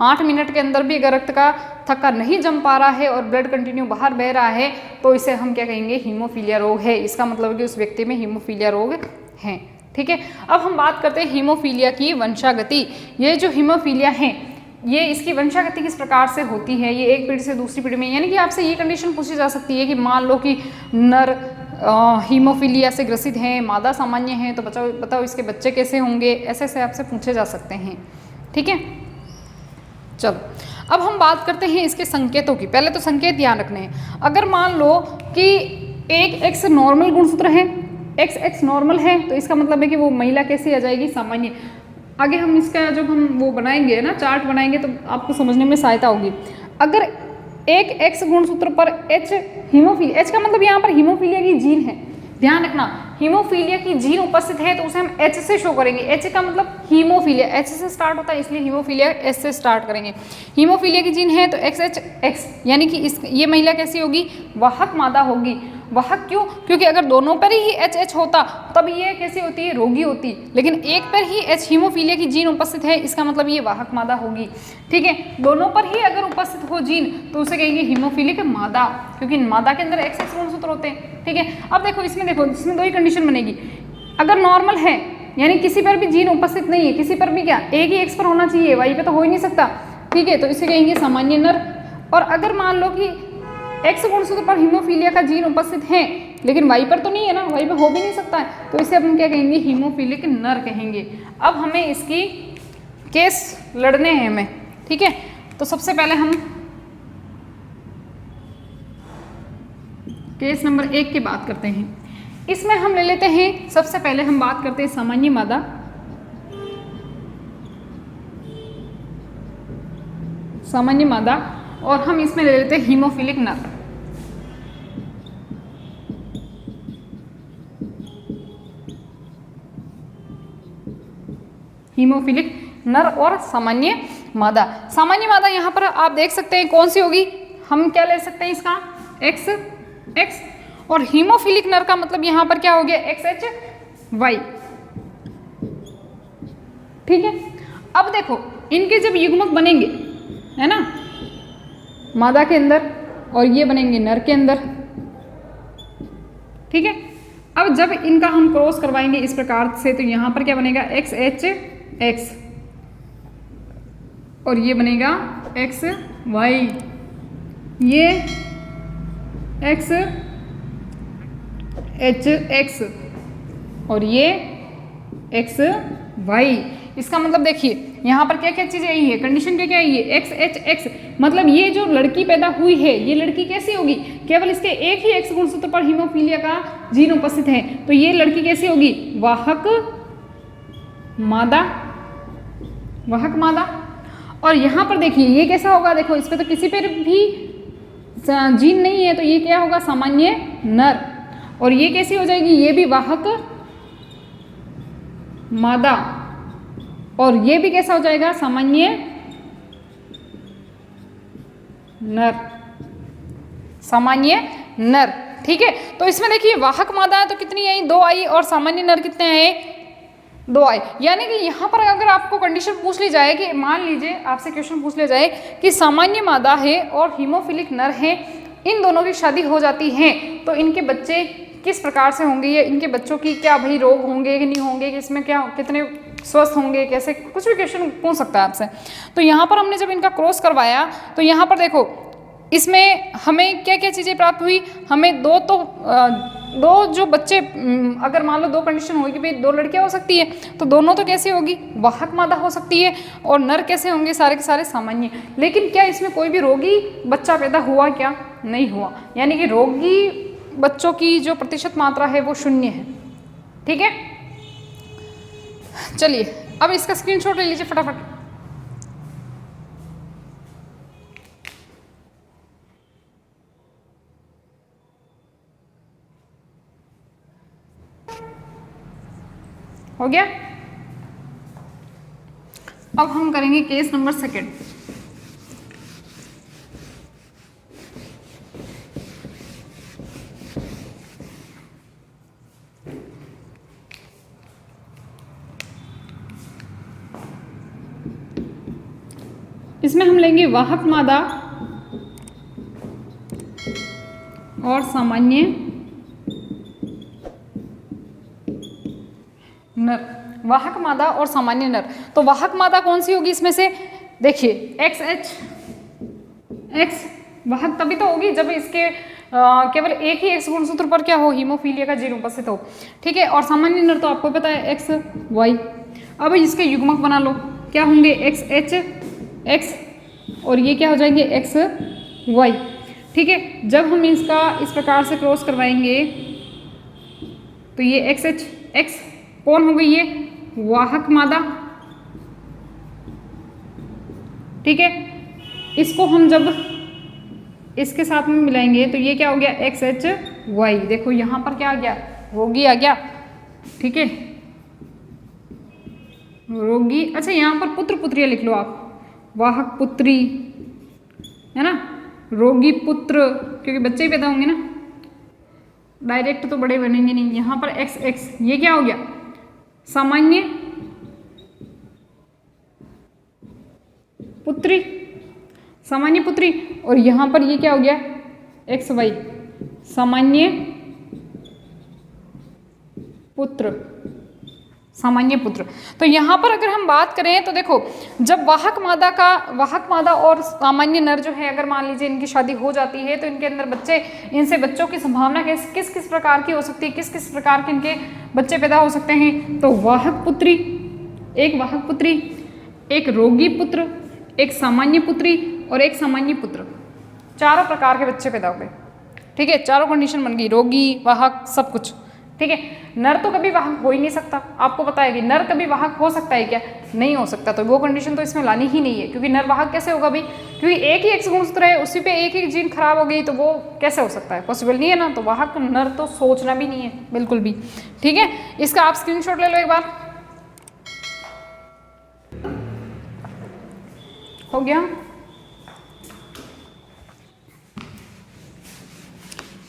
8 मिनट के अंदर भी अगर रक्त का थक्का नहीं जम पा रहा है और ब्लड कंटिन्यू बाहर बह रहा है तो इसे हम क्या कहेंगे, हीमोफीलिया रोग है। इसका मतलब है कि उस व्यक्ति में हीमोफीलिया रोग है। ठीक है, अब हम बात करते हैं हीमोफीलिया की वंशागति। ये जो हीमोफीलिया है ये इसकी वंशागति किस प्रकार से होती है, ये एक पीढ़ी से दूसरी पीढ़ी में, यानी कि आपसे ये कंडीशन पूछी जा सकती है कि मान लो कि नर हीमोफीलिया से ग्रसित हैं, मादा सामान्य हैं, तो बताओ इसके बच्चे कैसे होंगे, ऐसे आपसे पूछे जा सकते हैं। ठीक है, चलो अब हम बात करते हैं इसके संकेतों की। पहले तो संकेत ध्यान रखने हैं। अगर मान लो कि एक एक्स नॉर्मल गुणसूत्र है, एक्स नॉर्मल है, तो इसका मतलब है कि वो महिला कैसी आ जाएगी, सामान्य। आगे हम इसका जब हम वो बनाएंगे ना, चार्ट बनाएंगे, तो आपको समझने में सहायता होगी। अगर एक एक्स गुणसूत्र पर एच हीमोफीलिया, एच का मतलब यहाँ पर हीमोफीलिया की जीन है, ध्यान रखना। हीमोफीलिया की जीन उपस्थित है तो उसे हम H से शो करेंगे। H का मतलब हीमोफीलिया, H से स्टार्ट होता है इसलिए हीमोफीलिया S से स्टार्ट करेंगे। हीमोफीलिया की जीन है तो XHX, यानी कि ये महिला कैसी होगी, वाहक मादा होगी। वाहक क्यों, क्योंकि अगर दोनों पर ही HH होता तब ये कैसी होती है, रोगी होती, लेकिन एक पर ही H हीमोफीलिया की जीन उपस्थित है, इसका मतलब ये वाहक मादा होगी। ठीक है, दोनों पर ही अगर उपस्थित हो जीन तो उसे कहेंगे हीमोफीलिक मादा, क्योंकि मादा के अंदर XX गुणसूत्र होते हैं। ठीक है, अब देखो इसमें दो ही कंडीशन बनेगी। अगर नॉर्मल है यानी किसी पर भी जीन उपस्थित नहीं है, किसी पर भी क्या एक ही X पर होना चाहिए, Y पे तो हो ही नहीं सकता। ठीक है, तो इसे कहेंगे सामान्य नर। और अगर मान लो कि X गुणसूत्र पर हीमोफीलिया का जीन उपस्थित है लेकिन Y पर तो नहीं है ना, Y पर हो भी नहीं सकता है, तो इसे अपन क्या कहेंगे, हीमोफीलिक नर कहेंगे। अब हमें इसकी केस लड़ने हैं हमें। ठीक है, तो सबसे पहले हम केस नंबर 1 की बात करते हैं। इसमें हम ले लेते हैं, सबसे पहले हम बात करते हैं सामान्य मादा। सामान्य मादा और हम इसमें ले लेते हैं हीमोफिलिक नर। हीमोफिलिक नर और सामान्य मादा। सामान्य मादा यहाँ पर आप देख सकते हैं कौन सी होगी, हम क्या ले सकते हैं इसका XX, और हीमोफिलिक नर का मतलब यहाँ पर क्या हो गया, XHY। ठीक है, अब देखो इनके जब युग्मक बनेंगे, है ना, मादा के अंदर और ये बनेंगे नर के अंदर। ठीक है, अब जब इनका हम क्रॉस करवाएंगे इस प्रकार से तो यहाँ पर क्या बनेगा, XHX और ये बनेगा XY, ये XHX और ये XY। इसका मतलब देखिए यहाँ पर क्या क्या चीजें आई है, कंडीशन क्या क्या आई है, XHX, मतलब ये जो लड़की पैदा हुई है ये लड़की कैसी होगी, केवल इसके एक ही X गुणसूत्र पर हीमोफीलिया का जीन उपस्थित है, तो ये लड़की कैसी होगी, वाहक मादा, वाहक मादा। और यहाँ पर देखिए ये कैसा होगा, देखो इस पे तो किसी पर भी जीन नहीं है तो ये क्या होगा, सामान्य नर। और ये कैसी हो जाएगी, ये भी वाहक मादा, और ये भी कैसा हो जाएगा, सामान्य नर, सामान्य नर। ठीक है, तो इसमें देखिए वाहक मादा है तो कितनी आई, 2 आई, और सामान्य नर कितने आए, 2 आए। यानी कि यहाँ पर अगर आपको कंडीशन पूछ ली जाए कि मान लीजिए आपसे क्वेश्चन पूछ लिया जाए कि सामान्य मादा है और हीमोफिलिक नर है, इन दोनों की शादी हो जाती है तो इनके बच्चे किस प्रकार से होंगे, ये इनके बच्चों की क्या भाई रोग होंगे कि नहीं होंगे, कि इसमें क्या कितने स्वस्थ होंगे, कैसे, कुछ भी क्वेश्चन पूछ सकता है आपसे। तो यहाँ पर हमने जब इनका क्रॉस करवाया तो यहाँ पर देखो इसमें हमें क्या क्या चीज़ें प्राप्त हुई, हमें दो जो बच्चे, अगर मान लो 2 कंडीशन होगी भाई 2 लड़कियाँ हो सकती है तो दोनों तो कैसे होगी, वाहक मादा हो सकती है, और नर कैसे होंगे, सारे के सारे सामान्य। लेकिन क्या इसमें कोई भी रोगी बच्चा पैदा हुआ, क्या नहीं हुआ, यानी कि रोगी बच्चों की जो प्रतिशत मात्रा है वो 0 है। ठीक है, चलिए अब इसका स्क्रीनशॉट ले लीजिए फटाफट। हो गया, अब हम करेंगे केस नंबर 2। इसमें हम लेंगे वाहक मादा और सामान्य नर, वाहक मादा और सामान्य नर। तो वाहक मादा कौन सी होगी इसमें से, देखिए XHX वाहक तभी तो होगी जब इसके केवल एक ही X गुणसूत्र पर क्या हो, हीमोफीलिया का जीन उपस्थित हो। ठीक है, और सामान्य नर तो आपको पता है XY। अब इसके युग्मक बना लो, क्या होंगे, XHX और ये क्या हो जाएंगे, XY। ठीक है, जब हम इसका इस प्रकार से क्रॉस करवाएंगे तो ये XHX कौन हो गई, ये वाहक मादा। ठीक है, इसको हम जब इसके साथ में मिलाएंगे तो ये क्या हो गया, XHY। देखो यहाँ पर क्या आ गया, रोगी आ गया, ठीक है, रोगी। अच्छा यहाँ पर पुत्र पुत्रियाँ लिख लो आप, वाहक पुत्री है ना, रोगी पुत्र, क्योंकि बच्चे ही पैदा होंगे ना, डायरेक्ट तो बड़े बनेंगे नहीं। यहाँ पर एक्स एक्स, ये क्या हो गया, सामान्य पुत्री, सामान्य पुत्री। और यहाँ पर ये क्या हो गया, एक्स वाई, सामान्य पुत्र, सामान्य पुत्र। तो यहाँ पर अगर हम बात करें तो देखो, जब वाहक मादा और सामान्य नर जो है, अगर मान लीजिए इनकी शादी हो जाती है तो इनके अंदर बच्चे, इनसे बच्चों की संभावना किस किस प्रकार की हो सकती है, किस किस प्रकार के इनके बच्चे पैदा हो सकते हैं। तो वाहक पुत्री, एक वाहक पुत्री, एक रोगी पुत्र, एक सामान्य पुत्री और एक सामान्य पुत्र, चारों प्रकार के बच्चे पैदा हो गए, ठीक है। चारों कंडीशन बन गई, रोगी, वाहक, सब कुछ, ठीक है। नर तो कभी वाहक हो ही नहीं सकता, आपको पता है कि नर कभी वाहक हो सकता है क्या, नहीं हो सकता। तो वो कंडीशन तो इसमें लानी ही नहीं है, क्योंकि नर वाहक कैसे होगा भाई, क्योंकि एक ही एक्स गुणसूत्र है, उसी पे एक ही जीन खराब हो गई, तो वो कैसे हो सकता है, पॉसिबल नहीं है ना। तो वाहक नर तो सोचना भी नहीं है बिल्कुल भी, ठीक है। इसका आप स्क्रीनशॉट ले लो एक बार, हो गया।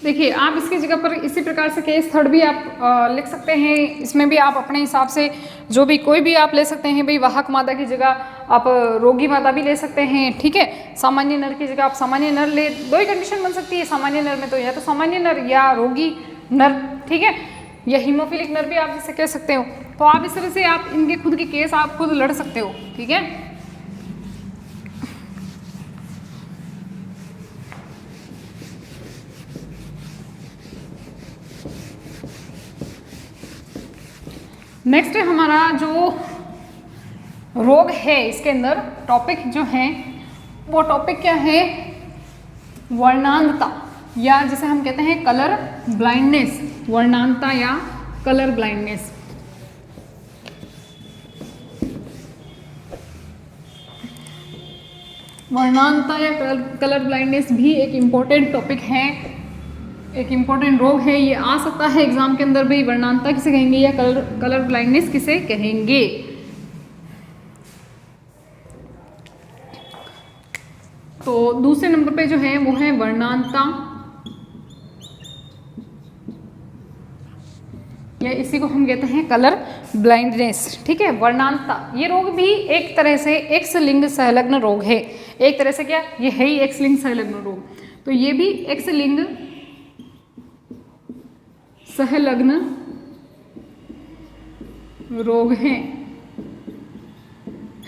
देखिए आप इसकी जगह पर इसी प्रकार से केस थर्ड भी आप लिख सकते हैं, इसमें भी आप अपने हिसाब से जो भी कोई भी आप ले सकते हैं भाई, वाहक मादा की जगह आप रोगी मादा भी ले सकते हैं, ठीक है। सामान्य नर की जगह आप सामान्य नर ले, दो ही कंडीशन बन सकती है सामान्य नर में, तो या तो सामान्य नर या रोगी नर, ठीक है, या हीमोफिलिक नर भी आप जिसे कह सकते हो। तो आप इस तरह से आप इनके खुद के केस आप खुद लड़ सकते हो, ठीक है। नेक्स्ट हमारा जो रोग है, इसके अंदर टॉपिक जो है वो टॉपिक क्या है, वर्णांधता, या जिसे हम कहते हैं कलर ब्लाइंडनेस, वर्णांधता या कलर ब्लाइंडनेस। वर्णांधता या कलर ब्लाइंडनेस भी एक इम्पोर्टेंट टॉपिक है, एक इम्पोर्टेंट रोग है, ये आ सकता है एग्जाम के अंदर भाई, वर्णांधता किसे कहेंगे या कलर ब्लाइंडनेस किसे कहेंगे। तो दूसरे नंबर पे जो है वो है वर्णांधता, या इसी को हम कहते हैं कलर ब्लाइंडनेस, ठीक है। वर्णांधता ये रोग भी एक तरह से एक्स लिंग संलग्न रोग है, एक तरह से क्या, ये है ही एक्स लिंग संलग्न रोग, तो ये भी एक्स लिंग सहलग्न रोग है।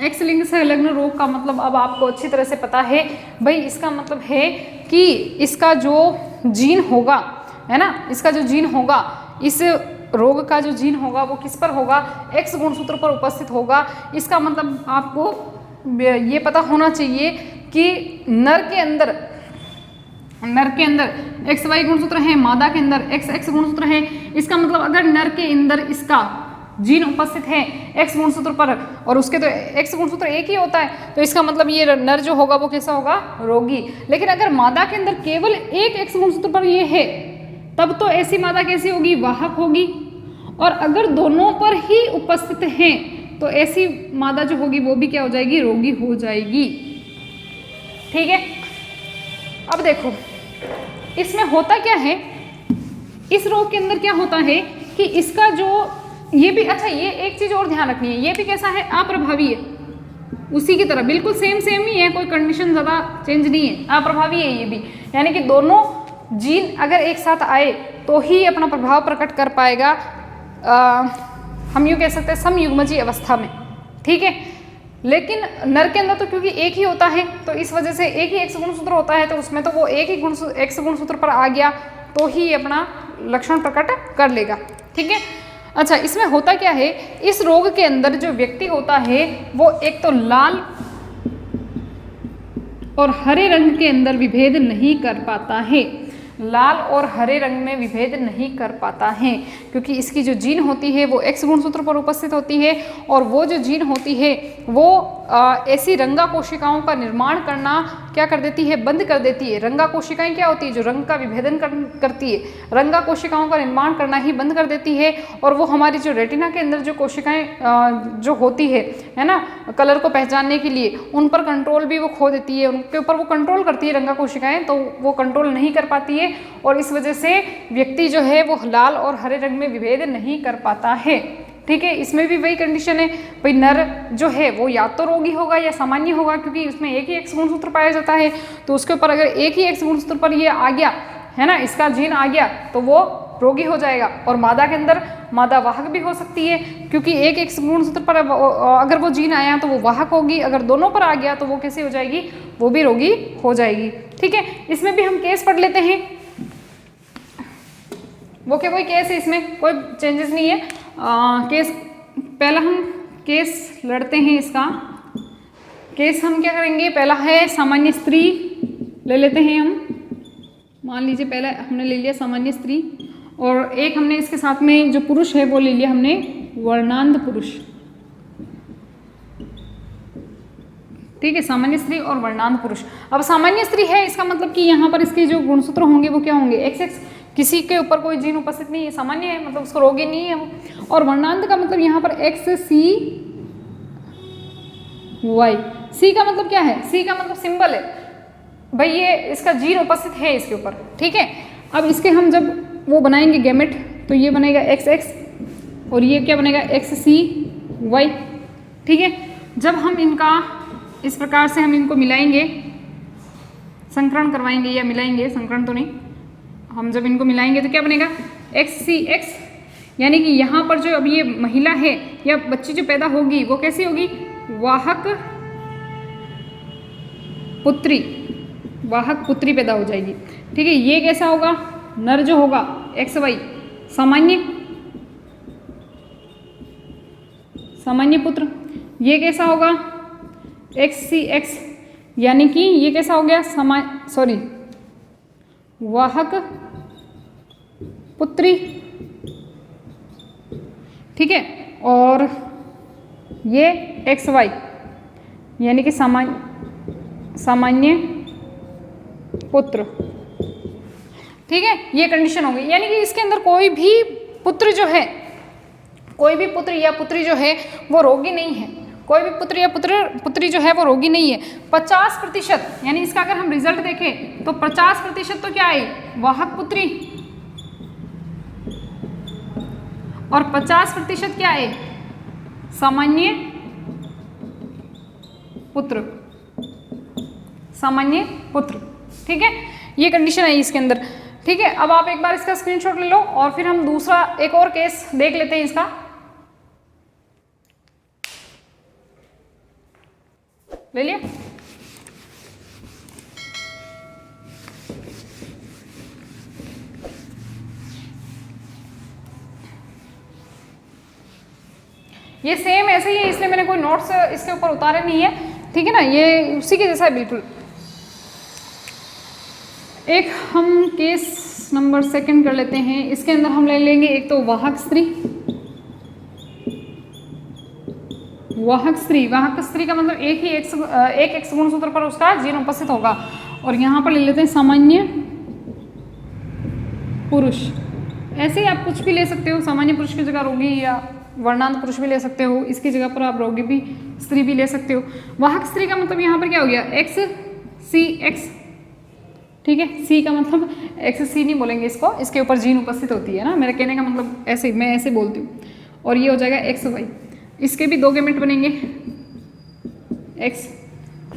एक्स लिंग सहलग्न रोग का मतलब अब आपको अच्छी तरह से पता है भाई, इसका मतलब है कि इसका जो जीन होगा, है ना, इसका जो जीन होगा, इस रोग का जो जीन होगा वो किस पर होगा, एक्स गुणसूत्र पर उपस्थित होगा। इसका मतलब आपको ये पता होना चाहिए कि नर के अंदर एक्स वाई गुणसूत्र है, मादा के अंदर एक्स एक्स गुणसूत्र है। इसका मतलब अगर नर के अंदर इसका जीन उपस्थित है एक्स गुणसूत्र पर, और उसके तो एक्स गुणसूत्र एक ही होता है, तो इसका मतलब ये नर जो होगा वो कैसा होगा, रोगी। लेकिन अगर मादा के अंदर केवल एक एक्स गुणसूत्र पर ये है, तब तो ऐसी मादा कैसी होगी, वाहक होगी। और अगर दोनों पर ही उपस्थित हैं तो ऐसी मादा जो होगी वो भी क्या हो जाएगी, रोगी हो जाएगी, ठीक है। अब देखो इसमें होता क्या है, इस रोग के अंदर क्या होता है कि इसका जो ये भी, अच्छा ये एक चीज और ध्यान रखनी है, ये भी कैसा है, अप्रभावी है, उसी की तरह बिल्कुल सेम ही है, कोई कंडीशन ज़्यादा चेंज नहीं है, अप्रभावी है ये भी। यानी कि दोनों जीन अगर एक साथ आए तो ही अपना प्रभाव प्रकट कर पाएगा, हम यूँ कह सकते हैं समयुग्मजी अवस्था में, ठीक है। लेकिन नर के अंदर तो क्योंकि एक ही होता है, तो इस वजह से एक ही एक्स गुणसूत्र होता है, तो उसमें तो वो एक ही एक्स गुणसूत्र पर आ गया तो ही अपना लक्षण प्रकट कर लेगा, ठीक है। अच्छा इसमें होता क्या है, इस रोग के अंदर जो व्यक्ति होता है वो एक तो लाल और हरे रंग के अंदर विभेद नहीं कर पाता है। लाल और हरे रंग में विभेद नहीं कर पाता है, क्योंकि इसकी जो जीन होती है वो X गुणसूत्र पर उपस्थित होती है और वो जो जीन होती है वो ऐसी रंगा कोशिकाओं का निर्माण करना क्या कर देती है, बंद कर देती है। रंगा कोशिकाएं क्या होती है, जो रंग का विभेदन करती है, रंगा कोशिकाओं का निर्माण करना ही बंद कर देती है और वो हमारी जो रेटिना के अंदर जो कोशिकाएं जो होती है ना, कलर को पहचानने के लिए, उन पर कंट्रोल भी वो खो देती है, उनके ऊपर वो कंट्रोल करती है रंगा कोशिकाएं, तो वो कंट्रोल नहीं कर पाती है और इस वजह से व्यक्ति जो है वो लाल और हरे रंग में विभेद नहीं कर पाता है। ठीक है, इसमें भी वही कंडीशन है भाई, नर जो है वो या तो रोगी होगा या सामान्य होगा, क्योंकि उसमें एक ही X गुणसूत्र पाया जाता है, तो उसके ऊपर अगर एक ही X गुणसूत्र पर ये आ गया है ना, इसका जीन आ गया तो वो रोगी हो जाएगा। और मादा के अंदर मादा वाहक भी हो सकती है, क्योंकि एक X गुणसूत्र पर अगर वो जीन आया तो वो वाहक होगी, अगर दोनों पर आ गया तो वो कैसे हो जाएगी, वो भी रोगी हो जाएगी। ठीक है, इसमें भी हम केस पढ़ लेते हैं। वो क्या कोई केस है, इसमें कोई चेंजेस नहीं है। केस पहला हम केस लड़ते हैं। इसका केस हम क्या करेंगे, पहला है सामान्य स्त्री ले लेते हैं हम। मान लीजिए पहला हमने ले लिया सामान्य स्त्री और एक हमने इसके साथ में जो पुरुष है वो ले लिया हमने वर्णांध पुरुष। ठीक है, सामान्य स्त्री और वर्णांध पुरुष। अब सामान्य स्त्री है, इसका मतलब कि यहाँ पर इसके जो गुणसूत्र होंगे वो क्या होंगे, XX, किसी के ऊपर कोई जीन उपस्थित नहीं है, सामान्य है, मतलब उसको रोगी नहीं है वो। और वर्णांध का मतलब यहाँ पर XCY। C का मतलब क्या है, C का मतलब सिंबल है भाई, ये इसका जीन उपस्थित है इसके ऊपर। ठीक है, अब इसके हम जब वो बनाएंगे गैमेट, तो ये बनेगा XX और ये क्या बनेगा XCY। ठीक है, जब हम इनका इस प्रकार से हम इनको मिलाएंगे, संकरण करवाएंगे या मिलाएंगे, संकरण तो नहीं, हम जब इनको मिलाएंगे तो क्या बनेगा XCX, यानी कि यहाँ पर जो अब ये महिला है या बच्ची जो पैदा होगी वो कैसी होगी, वाहक पुत्री, वाहक पुत्री पैदा हो जाएगी। ठीक है, ये कैसा होगा, नर जो होगा XY, सामान्य पुत्र। ये कैसा होगा XCX, यानी कि ये कैसा हो गया वाहक पुत्री। ठीक है, और ये XY, यानी कि सामान्य पुत्र। ठीक है, ये कंडीशन होगी, यानी कि इसके अंदर कोई भी पुत्र जो है, कोई भी पुत्र या पुत्री जो है वो रोगी नहीं है, कोई भी पुत्र या पुत्री जो है वो रोगी नहीं है। 50%, यानी इसका अगर हम रिजल्ट देखें तो 50% तो क्या है, वाहक पुत्री, और 50% क्या है, सामान्य पुत्र, सामान्य पुत्र। ठीक है, ये कंडीशन है इसके अंदर। ठीक है, अब आप एक बार इसका स्क्रीनशॉट ले लो और फिर हम दूसरा एक और केस देख लेते हैं इसका। ले लिया, ये सेम ऐसे ही है, इसलिए मैंने कोई नोट्स इसके ऊपर उतारे नहीं है। ठीक है ना, ये उसी के जैसा है बिल्कुल। एक हम केस नंबर 2 कर लेते हैं। इसके अंदर हम ले लेंगे एक तो वाहक स्त्री। वाहक स्त्री का मतलब एक X गुणसूत्र पर उसका जीन उपस्थित होगा। और यहाँ पर ले लेते हैं सामान्य पुरुष। ऐसे ही आप कुछ भी ले सकते हो, सामान्य पुरुष की जगह रोगी या वर्णांध पुरुष भी ले सकते हो, इसकी जगह पर आप रोगी भी स्त्री भी ले सकते हो। वाहक स्त्री का मतलब यहाँ पर क्या हो गया, XCX। ठीक है, C का मतलब XC नहीं बोलेंगे इसको, इसके ऊपर जीन उपस्थित होती है ना, मेरे कहने का मतलब ऐसे, मैं ऐसे बोलती हूँ। और ये हो जाएगा XY। इसके भी 2 गैमेट बनेंगे, X,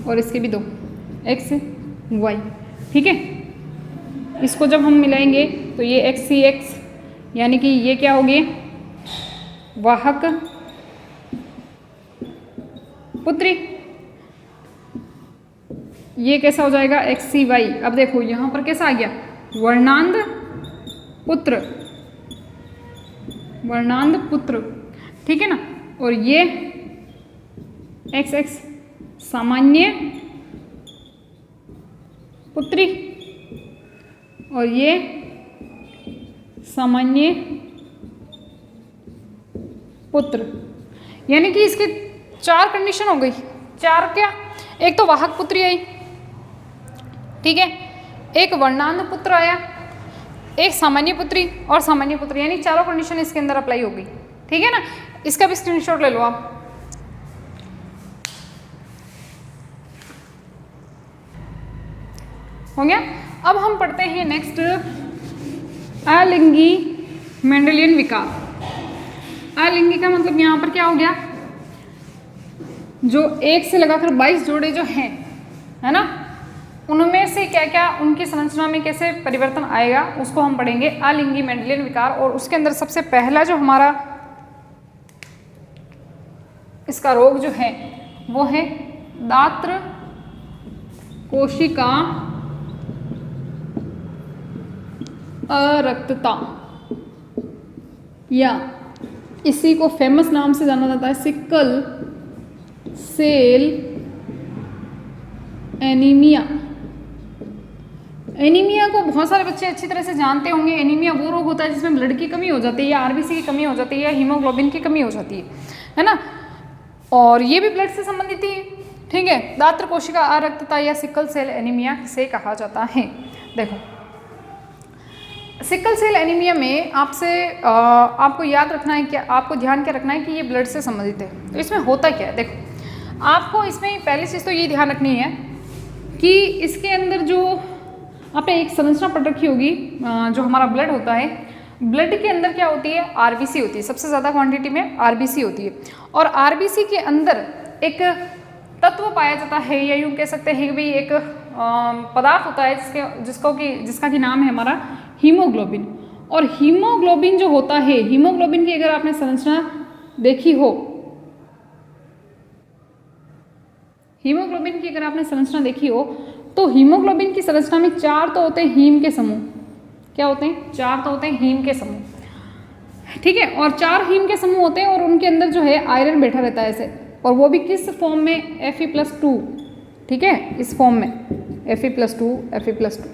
और इसके भी 2 XY। ठीक है, इसको जब हम मिलाएंगे तो ये XCX, यानी कि ये क्या हो गए, वाहक पुत्री। ये कैसा हो जाएगा XCY। अब देखो यहाँ पर कैसा आ गया, वर्णांध पुत्र। ठीक है ना, और ये XX, सामान्य पुत्री। और ये सामान्य पुत्र। यानी कि इसके 4 कंडीशन हो गई। 4 क्या? एक तो वाहक पुत्री आई, ठीक है, एक वर्णांध पुत्र आया, एक सामान्य पुत्री और सामान्य पुत्र, यानी चारों कंडीशन इसके अंदर अप्लाई हो गई। ठीक है ना, इसका भी स्क्रीनशॉट ले लो आप। हो गया। अब हम पढ़ते हैं नेक्स्ट अलिंगी मेंडेलियन विकार। अलिंगी का मतलब यहाँ पर क्या हो गया, जो 1 से लगाकर 22 जोड़े जो हैं, है ना, उनमें से क्या क्या उनकी संरचना में कैसे परिवर्तन आएगा उसको हम पढ़ेंगे, अलिंगी मेंडेलियन विकार। और उसके अंदर सबसे पहला जो हमारा इसका रोग जो है वो है दात्र कोशिका अरक्तता, या इसी को फेमस नाम से जाना जाता है सिकल सेल एनीमिया। एनीमिया को बहुत सारे बच्चे अच्छी तरह से जानते होंगे। एनीमिया वो रोग होता है जिसमें ब्लड की कमी हो जाती है, या आरबीसी की कमी हो जाती है, या हीमोग्लोबिन की कमी हो जाती है ना, और ये भी ब्लड से संबंधित ही, ठीक है। दात्र कोशिका अरक्तता या सिकल सेल एनीमिया से कहा जाता है। देखो, सिकल सेल एनीमिया में आपको याद रखना है, क्या आपको ध्यान क्या रखना है कि ये ब्लड से संबंधित है। तो इसमें होता क्या है, देखो आपको इसमें पहली चीज़ तो ये ध्यान रखनी है कि इसके अंदर जो आपने एक संरचना पढ़ रखी होगी, जो हमारा ब्लड होता है, ब्लड के अंदर क्या होती है, आरबीसी होती है, सबसे ज़्यादा क्वांटिटी में आरबीसी होती है। और आरबीसी के अंदर एक तत्व पाया जाता है, या यूँ कह सकते हैं कि भाई एक पदार्थ होता है जिसका कि नाम है हमारा हीमोग्लोबिन। और हीमोग्लोबिन जो होता है, हीमोग्लोबिन की अगर आपने संरचना देखी हो, हीमोग्लोबिन की अगर आपने संरचना देखी हो तो हीमोग्लोबिन की संरचना में 4 तो होते हैं हीम के समूह। क्या होते हैं? 4 तो होते हैं हीम के समूह, ठीक है। और 4 हीम के समूह होते हैं और उनके अंदर जो है आयरन बैठा रहता है ऐसे, और वो भी किस फॉर्म में, Fe+2, ठीक है, इस फॉर्म में Fe+2 Fe+2।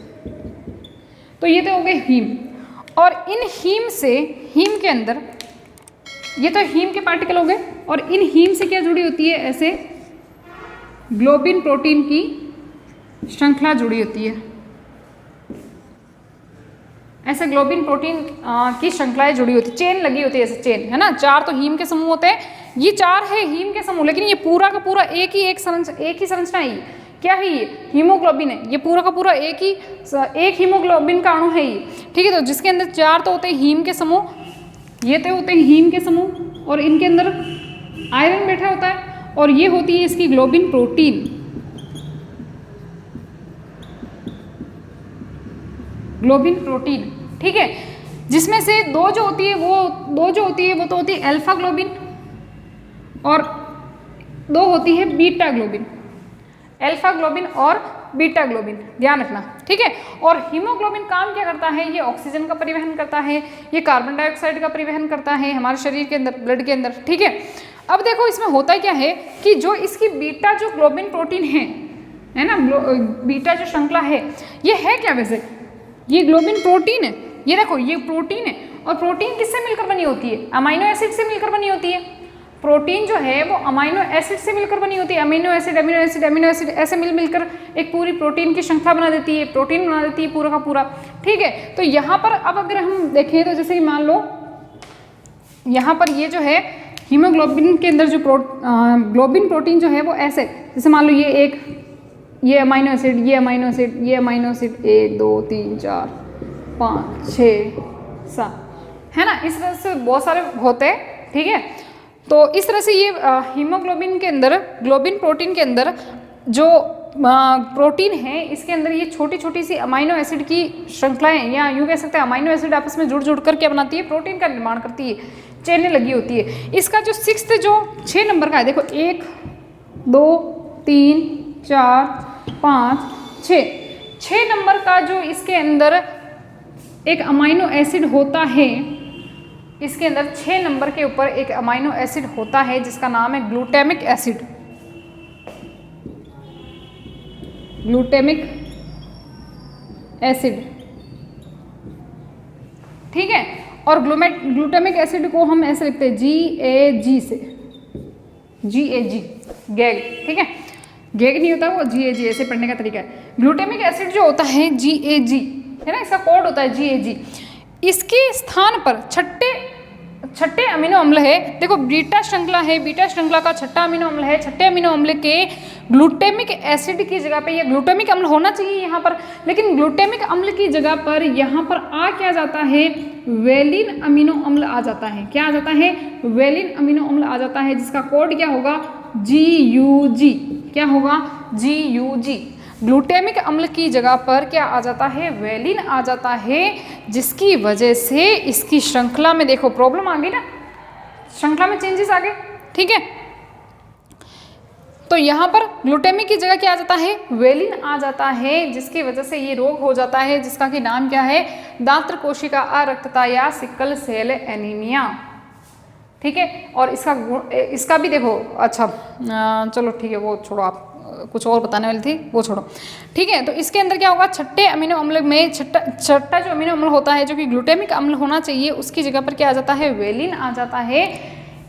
तो ये तो हो गए हीम। और इन हीम से, हीम के अंदर ये तो हीम के पार्टिकल हो गए, और इन हीम से क्या जुड़ी होती है, ऐसे ग्लोबिन प्रोटीन की श्रृंखला जुड़ी होती है। ऐसे ग्लोबिन प्रोटीन की श्रृंखलाएं जुड़ी होती है, चेन लगी होती है, ऐसे चेन, है ना। 4 तो हीम के समूह होते हैं, ये 4 है हीम के समूह, लेकिन ये पूरा का पूरा एक ही संरचना है। क्या है ये? हीमोग्लोबिन है। ये पूरा का पूरा एक हीमोग्लोबिन का अणु है ये, ठीक है। तो जिसके अंदर 4 तो होते हैं हीम के समूह, ये तो होते हैं हीम के समूह, और इनके अंदर आयरन बैठा होता है, और ये होती है इसकी ग्लोबिन प्रोटीन, ग्लोबिन प्रोटीन, ठीक है। जिसमें से 2 जो होती है वो तो होती है अल्फा ग्लोबिन, और 2 होती है बीटा ग्लोबिन। अल्फा ग्लोबिन और बीटा ग्लोबिन, ध्यान रखना, ठीक है। और हीमोग्लोबिन काम क्या करता है, ये ऑक्सीजन का परिवहन करता है, ये कार्बन डाइऑक्साइड का परिवहन करता है हमारे शरीर के अंदर, ब्लड के अंदर, ठीक है। अब देखो इसमें होता क्या है कि जो इसकी बीटा जो ग्लोबिन प्रोटीन है ना, बीटा जो श्रृंखला है, ये है क्या वैसे, ये ग्लोबिन प्रोटीन है। ये देखो ये प्रोटीन है, और प्रोटीन किससे मिलकर बनी होती है? अमीनो एसिड से मिलकर बनी होती है। प्रोटीन जो है वो अमीनो एसिड से मिलकर बनी होती है। अमीनो एसिड ऐसे मिलकर एक पूरी प्रोटीन की श्रृंखला बना देती है, प्रोटीन बना देती है पूरा का पूरा, ठीक है। तो यहाँ पर अब अगर हम देखें तो जैसे कि मान लो यहाँ पर ये जो है हीमोग्लोबिन के अंदर जो ग्लोबिन प्रोटीन जो है वो ऐसे, जैसे मान लो ये अमीनो एसिड, ये अमीनो एसिड, ये अमीनो एसिड, 1 2 3 4 5 6 7, है ना। इस तरह से बहुत सारे होते हैं, ठीक है। तो इस तरह से ये हीमोग्लोबिन के अंदर, ग्लोबिन प्रोटीन के अंदर जो प्रोटीन है, इसके अंदर ये छोटी छोटी सी अमीनो एसिड की श्रृंखलाएं, या यूँ कह सकते हैं अमीनो एसिड आपस में जुड़ कर क्या बनाती है, प्रोटीन का निर्माण करती है, चेनें लगी होती है। इसका जो 6 नंबर का है, देखो 1 2 3 4 5 6 नंबर का जो इसके अंदर एक अमीनो एसिड होता है, इसके अंदर 6 नंबर के ऊपर एक अमीनो एसिड होता है जिसका नाम है ग्लूटामिक एसिड। ग्लूटामिक एसिड, ठीक है। और ग्लूटामिक एसिड को हम ऐसे लिखते हैं GAG से, GAG, गैग, ठीक है। गैग नहीं होता वो GAG, ऐसे पढ़ने का तरीका है। ग्लूटामिक एसिड जो होता है GAG है ना, इसका कोड होता है GAG। इसके स्थान पर छठे अमीनो अम्ल है, देखो बीटा श्रृंखला है, बीटा श्रृंखला का छठा अमीनो अम्ल है, छठे अमीनो अम्ल के ग्लूटामिक एसिड की जगह पे, ये ग्लूटामिक अम्ल होना चाहिए यहाँ पर, लेकिन ग्लूटामिक अम्ल की जगह पर यहाँ पर आ क्या जाता है, वेलिन अमीनो अम्ल आ जाता है। क्या आ जाता है, वेलिन अमीनो अम्ल आ जाता है, जिसका कोड क्या होगा, GUG। क्या होगा, GUG। ग्लूटामिक अम्ल की जगह पर क्या आ जाता है, वेलिन आ जाता है, जिसकी वजह से इसकी श्रृंखला में देखो प्रॉब्लम आ गई ना, श्रृंखला में चेंजेस आ गए, ठीक है। तो यहाँ पर ग्लूटामिक की जगह क्या आ जाता है, वेलिन आ जाता है, जिसकी वजह से ये रोग हो जाता है, जिसका कि नाम क्या है, दात्र कोशिका अरक्तता या सिकल सेल एनीमिया, ठीक है। और इसका भी देखो, अच्छा चलो ठीक है, वो छोड़ो, आप कुछ और बताने वाली थी, वो छोड़ो, ठीक है। तो इसके अंदर क्या होगा, छठे अमीनो अम्ल में छठा जो अमीनो अम्ल होता है, जो कि ग्लूटामिक अम्ल होना चाहिए, उसकी जगह पर क्या आ जाता है, वेलिन आ जाता है,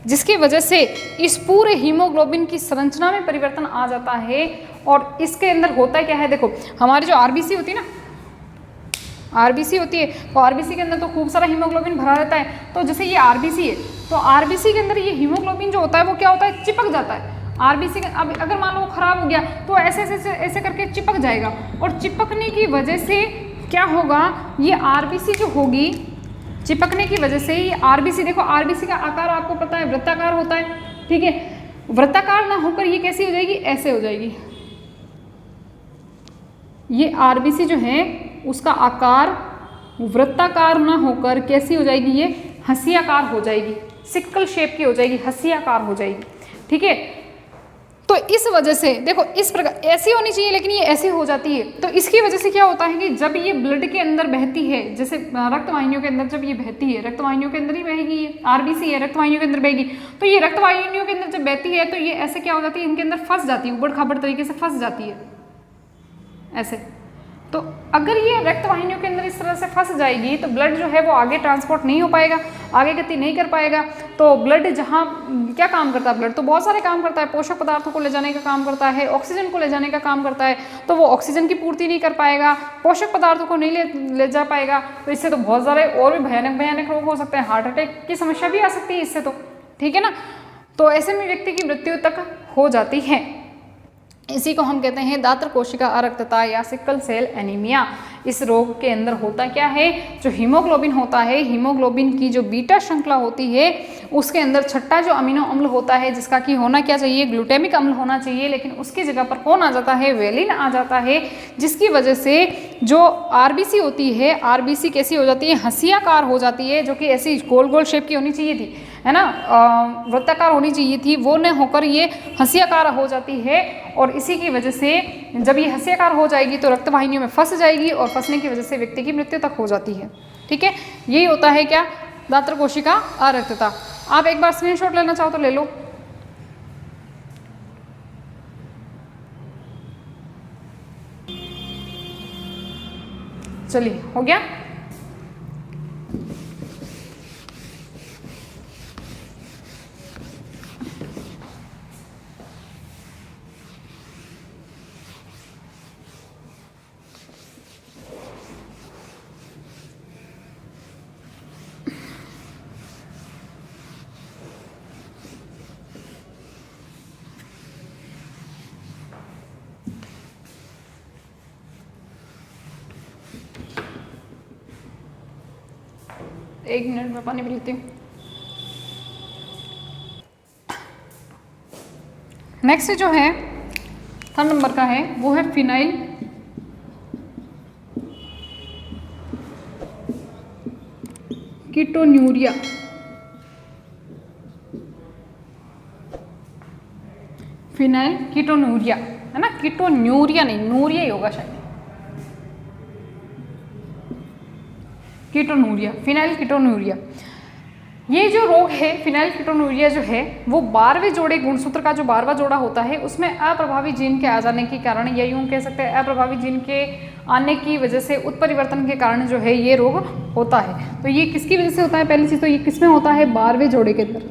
जिसकी वजह से इस पूरे हीमोग्लोबिन की संरचना में परिवर्तन आ जाता है। और इसके अंदर होता क्या है, देखो हमारी जो RBC होती है ना, RBC होती है, तो RBC के अंदर तो खूब सारा हीमोग्लोबिन भरा रहता है। तो जैसे ये RBC है, तो RBC के अंदर ये हीमोग्लोबिन जो होता है वो क्या होता है, चिपक जाता है। RBC अब अगर मान लो वो खराब हो गया तो ऐसे ऐसे ऐसे करके चिपक जाएगा, और चिपकने की वजह से क्या होगा, ये RBC जो होगी, चिपकने की वजह से ये RBC, देखो RBC का आकार आपको पता है वृत्ताकार होता है, ठीक है। वृत्ताकार ना होकर ये कैसी हो जाएगी, ऐसे हो जाएगी। ये RBC जो है उसका आकार वृत्ताकार ना होकर कैसी हो जाएगी, ये हंसियाकार हो जाएगी, सिक्कल शेप की हो जाएगी, हंसियाकार हो जाएगी, ठीक है। तो इस वजह से देखो इस प्रकार ऐसी होनी चाहिए, लेकिन ये ऐसी हो जाती है। तो इसकी वजह से क्या होता है कि जब ये ब्लड के अंदर बहती है, जैसे रक्तवाहिनियों के अंदर जब ये बहती है, रक्तवाहिनियों के अंदर ही बहेगी, ये RBC है, रक्तवाहिनियों के अंदर बहेगी, तो ये रक्तवाहिनियों के अंदर जब बहती है तो ये ऐसे क्या हो जाती है, इनके अंदर फंस जाती है, उबड़ खाबड़ तरीके से फंस जाती है ऐसे। तो अगर ये रक्तवाहिनियों के अंदर इस तरह से फंस जाएगी तो ब्लड जो है वो आगे ट्रांसपोर्ट नहीं हो पाएगा, आगे गति नहीं कर पाएगा। तो ब्लड जहाँ क्या काम करता है, ब्लड तो बहुत सारे काम करता है, पोषक पदार्थों को ले जाने का काम करता है, ऑक्सीजन को ले जाने का काम करता है, तो वो ऑक्सीजन की पूर्ति नहीं कर पाएगा, पोषक पदार्थों को नहीं ले जा पाएगा। तो इससे तो बहुत सारे और भी भयानक रोग हो सकते हैं, हार्ट अटैक की समस्या भी आ सकती है इससे, तो ठीक है ना। तो ऐसे में व्यक्ति की मृत्यु तक हो जाती है। इसी को हम कहते हैं दात्र कोशिका अरक्तता या सिकल सेल एनीमिया। इस रोग के अंदर होता क्या है, जो हीमोग्लोबिन होता है, हीमोग्लोबिन की जो बीटा श्रृंखला होती है उसके अंदर छठा जो अमीनो अम्ल होता है, जिसका कि होना क्या चाहिए, ग्लूटामिक अम्ल होना चाहिए, लेकिन उसकी जगह पर कौन आ जाता है, वेलिन आ जाता है, जिसकी वजह से जो RBC होती है, RBC कैसी हो जाती है, हंसियाकार हो जाती है, जो कि ऐसी गोल गोल शेप की होनी चाहिए थी, है ना, वृत्ताकार होनी चाहिए थी, वो न होकर ये हंसियाकार हो जाती है। और इसी की वजह से जब ये हंसियाकार हो जाएगी तो रक्तवाहिनियों में फंस जाएगी, और फंसने की वजह से व्यक्ति की मृत्यु तक हो जाती है, ठीक है। यही होता है क्या, दात्र कोशिका अरक्तता। आप एक बार स्क्रीनशॉट लेना चाहो तो ले लो। चलिए, हो गया। एक मिनट में पानी पी लेती हूँ। नेक्स्ट जो है 3 नंबर का है, वो है फिनाइल कीटोन्यूरिया। फिनाइल कीटोन्यूरिया है ना, कीटोन्यूरिया नहीं, नूरिया ही होगा शायद, कीटोन्यूरिया, फिनाइल कीटोन्यूरिया। ये जो रोग है फिनाइलकीटोनुरिया जो है वो 12वें जोड़े गुणसूत्र का जो 12वां जोड़ा होता है उसमें अप्रभावी जीन के आ जाने के कारण, या यूँ कह सकते हैं अप्रभावी जीन के आने की वजह से, उत्परिवर्तन के कारण जो है ये रोग होता है। तो ये किसकी वजह से होता है? पहली चीज़ तो ये किस में होता है? 12वें जोड़े के अंदर।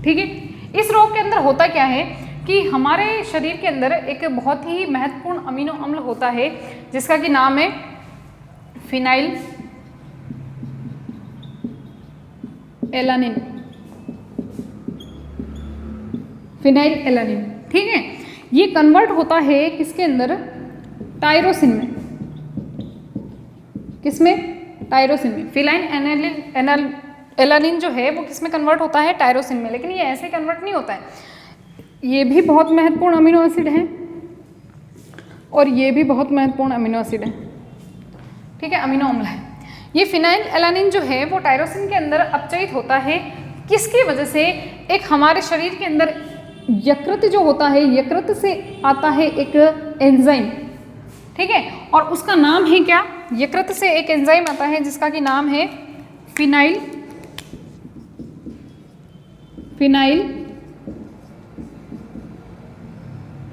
ठीक है, इस रोग के अंदर होता क्या है कि हमारे शरीर के अंदर एक बहुत ही महत्वपूर्ण अमीनो अम्ल होता है जिसका कि नाम है फिनाइल एलानिन, फिनाइल एलानिन। ठीक है, ये कन्वर्ट होता है किसके अंदर? टायरोसिन में। किसमें? टायरोसिन में। फिनाइल एलानिन जो है वो किस में कन्वर्ट होता है? टायरोसिन में। लेकिन ये ऐसे कन्वर्ट नहीं होता है, ये भी बहुत महत्वपूर्ण अमीनो एसिड है और ये भी बहुत महत्वपूर्ण अमीनो एसिड है। ठीक है, अमीनो अम्ल है। ये फिनाइल एलानिन जो है वो टायरोसिन के अंदर अपचयित होता है। किसकी वजह से? एक हमारे शरीर के अंदर यकृत जो होता है, यकृत से आता है एक एंजाइम। ठीक है, और उसका नाम है क्या? यकृत से एक एंजाइम आता है जिसका कि नाम है phenyl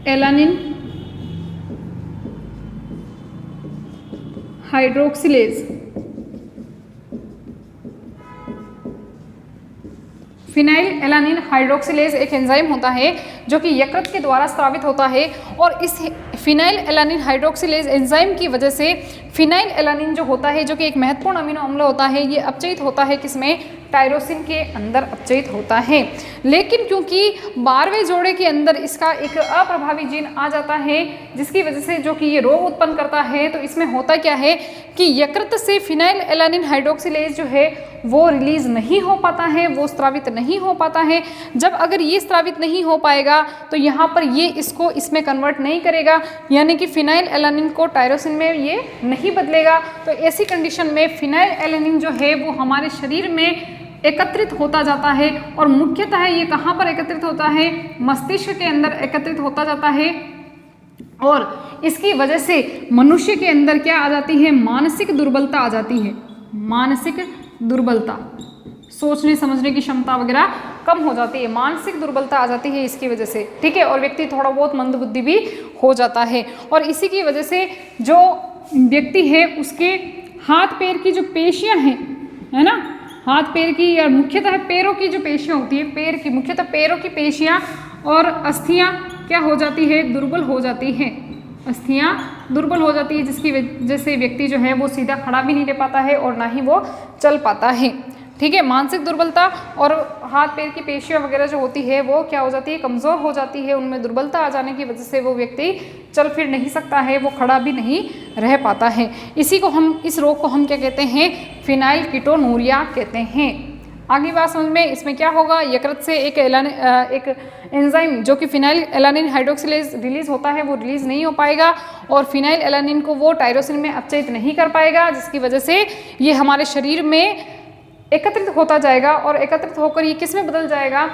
alanine hydroxylase. Phenyl alanine hydroxylase एक एंजाइम होता है जो कि यकृत के द्वारा स्रावित होता है, और इस फिनाइल एलानिन हाइड्रोक्सिलेज एंजाइम की वजह से फिनाइल एलानिन जो होता है, जो कि एक महत्वपूर्ण अमीनो अम्ल होता है, ये अपचयित होता है किसमें? टायरोसिन के अंदर अपचयित होता है। लेकिन क्योंकि 12वें जोड़े के अंदर इसका एक अप्रभावी जीन आ जाता है जिसकी वजह से जो कि ये रोग उत्पन्न करता है, तो इसमें होता क्या है कि यकृत से फिनाइल एलानिन हाइड्रोक्सिलेज जो है वो रिलीज नहीं हो पाता है, वो स्रावित नहीं हो पाता है। जब अगर ये स्रावित नहीं हो पाएगा तो यहाँ पर ये इसको इसमें कन्वर्ट नहीं करेगा, यानी कि फिनाइल एलानिन को टायरोसिन में ये नहीं बदलेगा। तो ऐसी कंडीशन में फिनाइल एलानिन जो है वो हमारे शरीर में एकत्रित होता जाता है, और मुख्यतः ये कहाँ पर एकत्रित होता है? मस्तिष्क के अंदर एकत्रित होता जाता है, और इसकी वजह से मनुष्य के अंदर क्या आ जाती है? मानसिक दुर्बलता आ जाती है। मानसिक दुर्बलता, सोचने समझने की क्षमता वगैरह कम हो जाती है, मानसिक दुर्बलता आ जाती है इसकी वजह से। ठीक है, और व्यक्ति थोड़ा बहुत मंदबुद्धि भी हो जाता है, और इसी की वजह से जो व्यक्ति है उसके हाथ पैर की जो पेशियां हैं, है ना, हाथ पैर की या मुख्यतः पैरों की जो पेशियां होती है, पैर की मुख्यतः पैरों की पेशियां और अस्थियां क्या हो जाती है? दुर्बल हो जाती है। अस्थियां दुर्बल हो जाती है जिसकी वजह से व्यक्ति जो है वो सीधा खड़ा भी नहीं रह पाता है और ना ही वो चल पाता है। ठीक है, मानसिक दुर्बलता और हाथ पैर की पेशियां वगैरह जो होती है वो क्या हो जाती है? कमज़ोर हो जाती है। उनमें दुर्बलता आ जाने की वजह से वो व्यक्ति चल फिर नहीं सकता है, वो खड़ा भी नहीं रह पाता है। इसी को हम, इस रोग को हम क्या कहते हैं? फिनाइलकीटोनुरिया कहते हैं। आगे बात समझ में, इसमें क्या होगा? यकृत से एक एंजाइम जो कि फिनाइल एलानिन हाइड्रोक्सिलेज रिलीज होता है वो रिलीज नहीं हो पाएगा, और फिनाइल एलानिन को वो टायरोसिन में अपचयित नहीं कर पाएगा, जिसकी वजह से ये हमारे शरीर में एकत्रित होता जाएगा, और एकत्रित होकर ये किस में बदल जाएगा?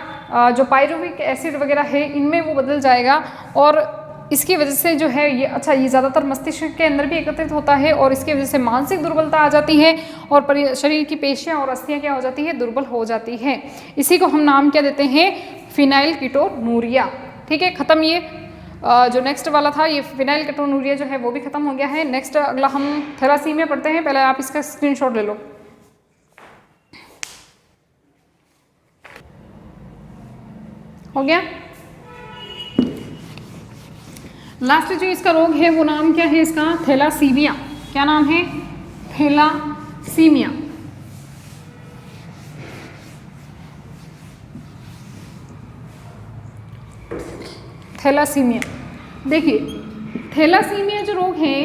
जो पायरुविक एसिड वगैरह है इनमें वो बदल जाएगा, और इसकी वजह से जो है ये ये ज़्यादातर मस्तिष्क के अंदर भी एकत्रित होता है, और इसकी वजह से मानसिक दुर्बलता आ जाती है, और शरीर की पेशियां और अस्थियां क्या हो जाती है? दुर्बल हो जाती है। इसी को हम नाम क्या देते हैं? फिनाइलकीटोनुरिया। ठीक है, ख़त्म। ये जो नेक्स्ट वाला था ये फिनाइलकीटोनुरिया जो है वो भी खत्म हो गया है। नेक्स्ट अगला हम थैलासीमिया पढ़ते हैं। पहले आप इसका स्क्रीनशॉट ले लो। हो गया। लास्ट जो इसका रोग है वो नाम क्या है इसका? थैलासीमिया। क्या नाम है? थैलासीमिया। थैलासीमिया, देखिए थैलासीमिया जो रोग है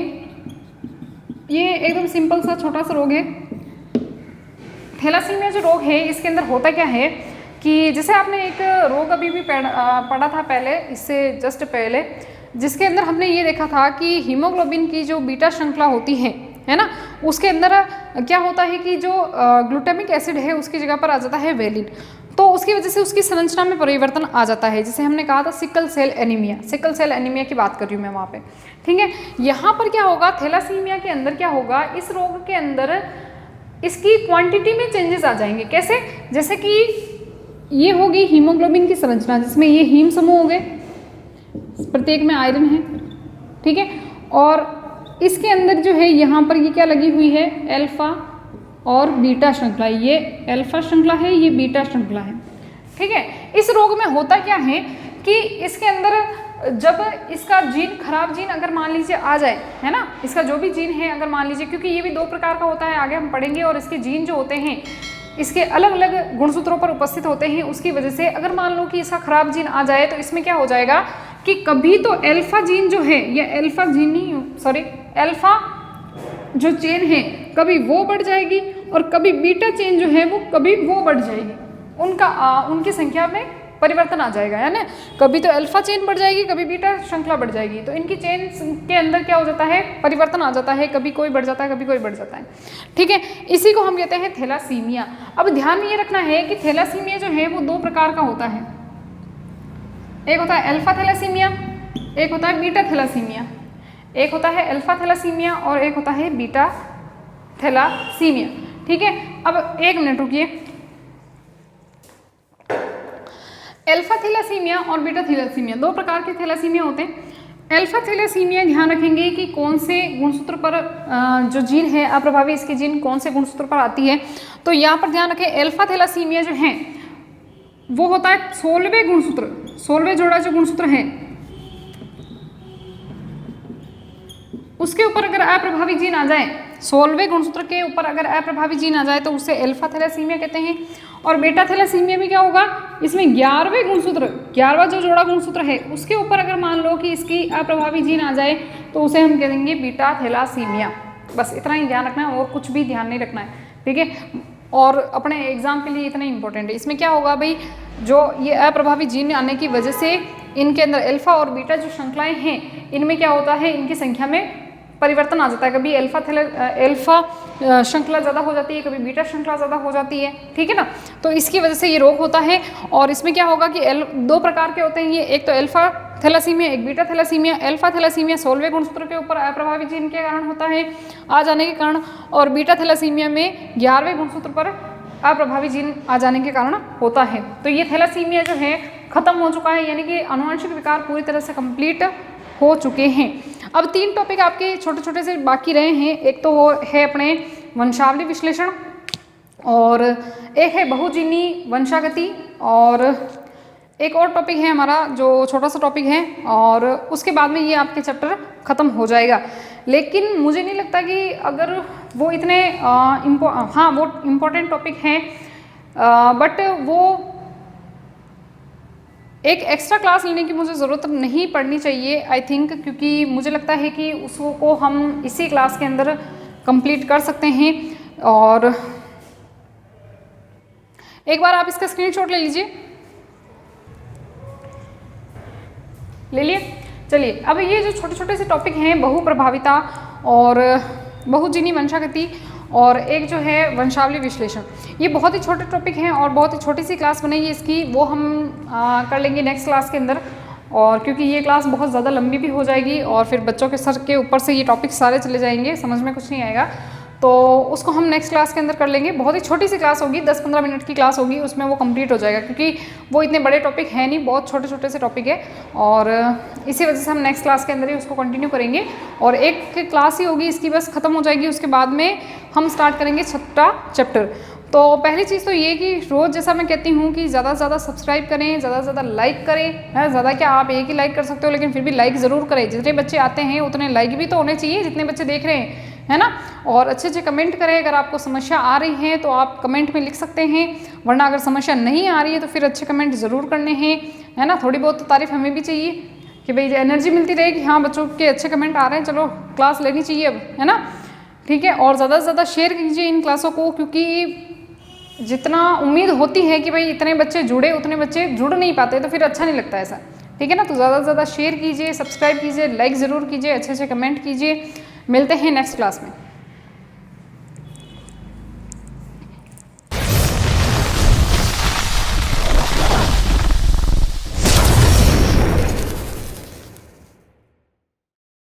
ये एकदम सिंपल सा छोटा सा रोग है। थैलासीमिया जो रोग है इसके अंदर होता क्या है कि जैसे आपने एक रोग अभी भी पढ़ा था पहले, इससे जस्ट पहले, जिसके अंदर हमने ये देखा था कि हीमोग्लोबिन की जो बीटा श्रृंखला होती है ना, उसके अंदर क्या होता है कि जो ग्लूटामिक एसिड है उसकी जगह पर आ जाता है वेलिन, तो उसकी वजह से उसकी संरचना में परिवर्तन आ जाता है। जैसे हमने कहा था सिकल सेल एनीमिया की बात कर रही हूँ मैं वहाँ पे। ठीक है, यहाँ पर क्या होगा? थैलासीमिया के अंदर क्या होगा? इस रोग के अंदर इसकी क्वांटिटी में चेंजेस आ जाएंगे। कैसे? जैसे कि ये होगी हीमोग्लोबिन की संरचना, जिसमें ये हीम समूह हो गए, प्रत्येक में आयरन है, ठीक है। और इसके अंदर जो है यहाँ पर ये क्या लगी हुई है, अल्फा और बीटा श्रृंखला। ये अल्फा श्रृंखला है, ये बीटा श्रृंखला है, ठीक है। इस रोग में होता क्या है कि इसके अंदर जब इसका जीन, खराब जीन अगर मान लीजिए आ जाए, है ना, इसका जो भी जीन है अगर मान लीजिए, क्योंकि ये भी 2 प्रकार का होता है, आगे हम पढ़ेंगे, और इसके जीन जो होते हैं इसके अलग अलग गुणसूत्रों पर उपस्थित होते हैं, उसकी वजह से अगर मान लो कि इसका खराब जीन आ जाए तो इसमें क्या हो जाएगा कि कभी तो अल्फा जीन जो है, ये अल्फा जीन नहीं, सॉरी, अल्फा जो चेन है कभी वो बढ़ जाएगी और कभी बीटा चेन जो है वो कभी वो बढ़ जाएगी, उनकी संख्या में परिवर्तन आ जाएगा, है ना। कभी तो अल्फा चेन बढ़ जाएगी, कभी बीटा श्रृंखला बढ़ जाएगी, तो इनकी चेन के अंदर क्या हो जाता है, परिवर्तन आ जाता है, कभी कोई बढ़ जाता है, कभी कोई बढ़ जाता है, ठीक है। इसी को हम कहते हैं थैलासीमिया। अब ध्यान में ये रखना है कि थैलासीमिया जो है वो 2 प्रकार का होता है, एक होता है अल्फा थैलासीमिया, एक होता है बीटा थैलासीमिया। एक होता है अल्फा थैलासीमिया और एक होता है बीटा थैलासीमिया, ठीक है। अब 1 मिनट रुकिए। अल्फा थैलासीमिया और बीटा थैलासीमिया 2 प्रकार के थैलासीमिया होते हैं। अल्फा थैलासीमिया ध्यान रखेंगे कि कौन से गुणसूत्र पर जो जीन है अप्रभावी, इसकी जीन कौन से गुणसूत्र पर आती है, तो यहाँ पर ध्यान रखें अल्फा थैलासीमिया जो है वो होता है 16वें गुणसूत्र, 16वें जोड़ा जो गुणसूत्र है उसके ऊपर अगर अप्रभावी जीन आ जाए, 16वें गुणसूत्र के ऊपर अगर अप्रभावी जीन आ जाए तो उसे अल्फा थैलासीमिया कहते हैं। और बीटा थैलासीमिया में क्या होगा, इसमें 11वें गुणसूत्र, 11वां जो जोड़ा गुणसूत्र है उसके ऊपर अगर मान लो कि इसकी अप्रभावी जीन आ जाए तो उसे हम कह देंगे बीटा थैलासीमिया। बस इतना ही ध्यान रखना है और कुछ भी ध्यान नहीं रखना है, ठीक है। और अपने एग्जाम के लिए इतना इंपॉर्टेंट है। इसमें क्या होगा भाई, जो ये अप्रभावी जीन आने की वजह से इनके अंदर अल्फा और बीटा जो श्रृंखलाएं हैं इनमें क्या होता है, इनकी संख्या में परिवर्तन आ जाता है। कभी अल्फा श्रृंखला ज़्यादा हो जाती है, कभी बीटा श्रृंखला ज़्यादा हो जाती है, ठीक है ना। तो इसकी वजह से ये रोग होता है। और इसमें क्या होगा कि 2 प्रकार के होते हैं ये, एक तो अल्फा थैलासीमिया, एक बीटा थैलासीमिया। अल्फा थैलासीमिया 16वें गुणसूत्र के ऊपर अप्रभावी जीन के कारण होता है, आ जाने के कारण, और बीटा थैलासीमिया में 11वें गुणसूत्र पर अप्रभावी जीन आ जाने के कारण होता है। तो ये थैलासीमिया जो है खत्म हो चुका है, यानी कि आनुवंशिक विकार पूरी तरह से कंप्लीट हो चुके हैं। अब 3 टॉपिक आपके छोटे छोटे से बाकी रहे हैं। एक तो वो है अपने वंशावली विश्लेषण, और एक है बहुजीनी वंशागति, और एक और टॉपिक है हमारा जो छोटा सा टॉपिक है, और उसके बाद में ये आपके चैप्टर ख़त्म हो जाएगा। लेकिन मुझे नहीं लगता कि अगर वो इतने हाँ वो इम्पोर्टेंट टॉपिक हैं, बट वो एक एक्स्ट्रा क्लास लेने की मुझे ज़रूरत नहीं पड़नी चाहिए आई थिंक, क्योंकि मुझे लगता है कि उसको हम इसी क्लास के अंदर कंप्लीट कर सकते हैं। और एक बार आप इसका स्क्रीनशॉट ले लीजिए, ले लिए। चलिए, अब ये जो छोटे छोटे से टॉपिक हैं, बहुप्रभाविता और बहुजीनी वंशागति और एक जो है वंशावली विश्लेषण, ये बहुत ही छोटे टॉपिक हैं और बहुत ही छोटी सी क्लास बनेगी इसकी, वो हम कर लेंगे नेक्स्ट क्लास के अंदर। और क्योंकि ये क्लास बहुत ज़्यादा लंबी भी हो जाएगी और फिर बच्चों के सर के ऊपर से ये टॉपिक सारे चले जाएंगे, समझ में कुछ नहीं आएगा, तो उसको हम नेक्स्ट क्लास के अंदर कर लेंगे। बहुत ही छोटी सी क्लास होगी, 10-15 मिनट की क्लास होगी, उसमें वो कंप्लीट हो जाएगा, क्योंकि वो इतने बड़े टॉपिक है नहीं, बहुत छोटे छोटे से टॉपिक है। और इसी वजह से हम नेक्स्ट क्लास के अंदर ही उसको कंटिन्यू करेंगे, और एक क्लास ही होगी इसकी, बस ख़त्म हो जाएगी। उसके बाद में हम स्टार्ट करेंगे 6ठा चैप्टर। तो पहली चीज़ तो ये कि रोज़ जैसा मैं कहती हूँ कि ज़्यादा से ज़्यादा सब्सक्राइब करें, ज़्यादा से ज़्यादा लाइक करें, है ज़्यादा क्या, आप एक ही लाइक कर सकते हो, लेकिन फिर भी लाइक ज़रूर करें। जितने बच्चे आते हैं उतने लाइक भी तो होने चाहिए जितने बच्चे देख रहे हैं, है ना। और अच्छे अच्छे कमेंट करें, अगर आपको समस्या आ रही है तो आप कमेंट में लिख सकते हैं, वरना अगर समस्या नहीं आ रही है तो फिर अच्छे कमेंट ज़रूर करने हैं, है ना। थोड़ी बहुत तो तारीफ़ हमें भी चाहिए कि भाई एनर्जी मिलती रहे कि हाँ बच्चों के अच्छे कमेंट आ रहे हैं, चलो क्लास लेनी चाहिए अब, है ना, ठीक है। और ज़्यादा से ज़्यादा शेयर कीजिए इन क्लासों को, क्योंकि जितना उम्मीद होती है कि भाई इतने बच्चे जुड़े, उतने बच्चे जुड़ नहीं पाते, तो फिर अच्छा नहीं लगता ऐसा, ठीक है ना। तो ज़्यादा से ज़्यादा शेयर कीजिए, सब्सक्राइब कीजिए, लाइक ज़रूर कीजिए, अच्छे अच्छे कमेंट कीजिए। मिलते हैं नेक्स्ट क्लास में।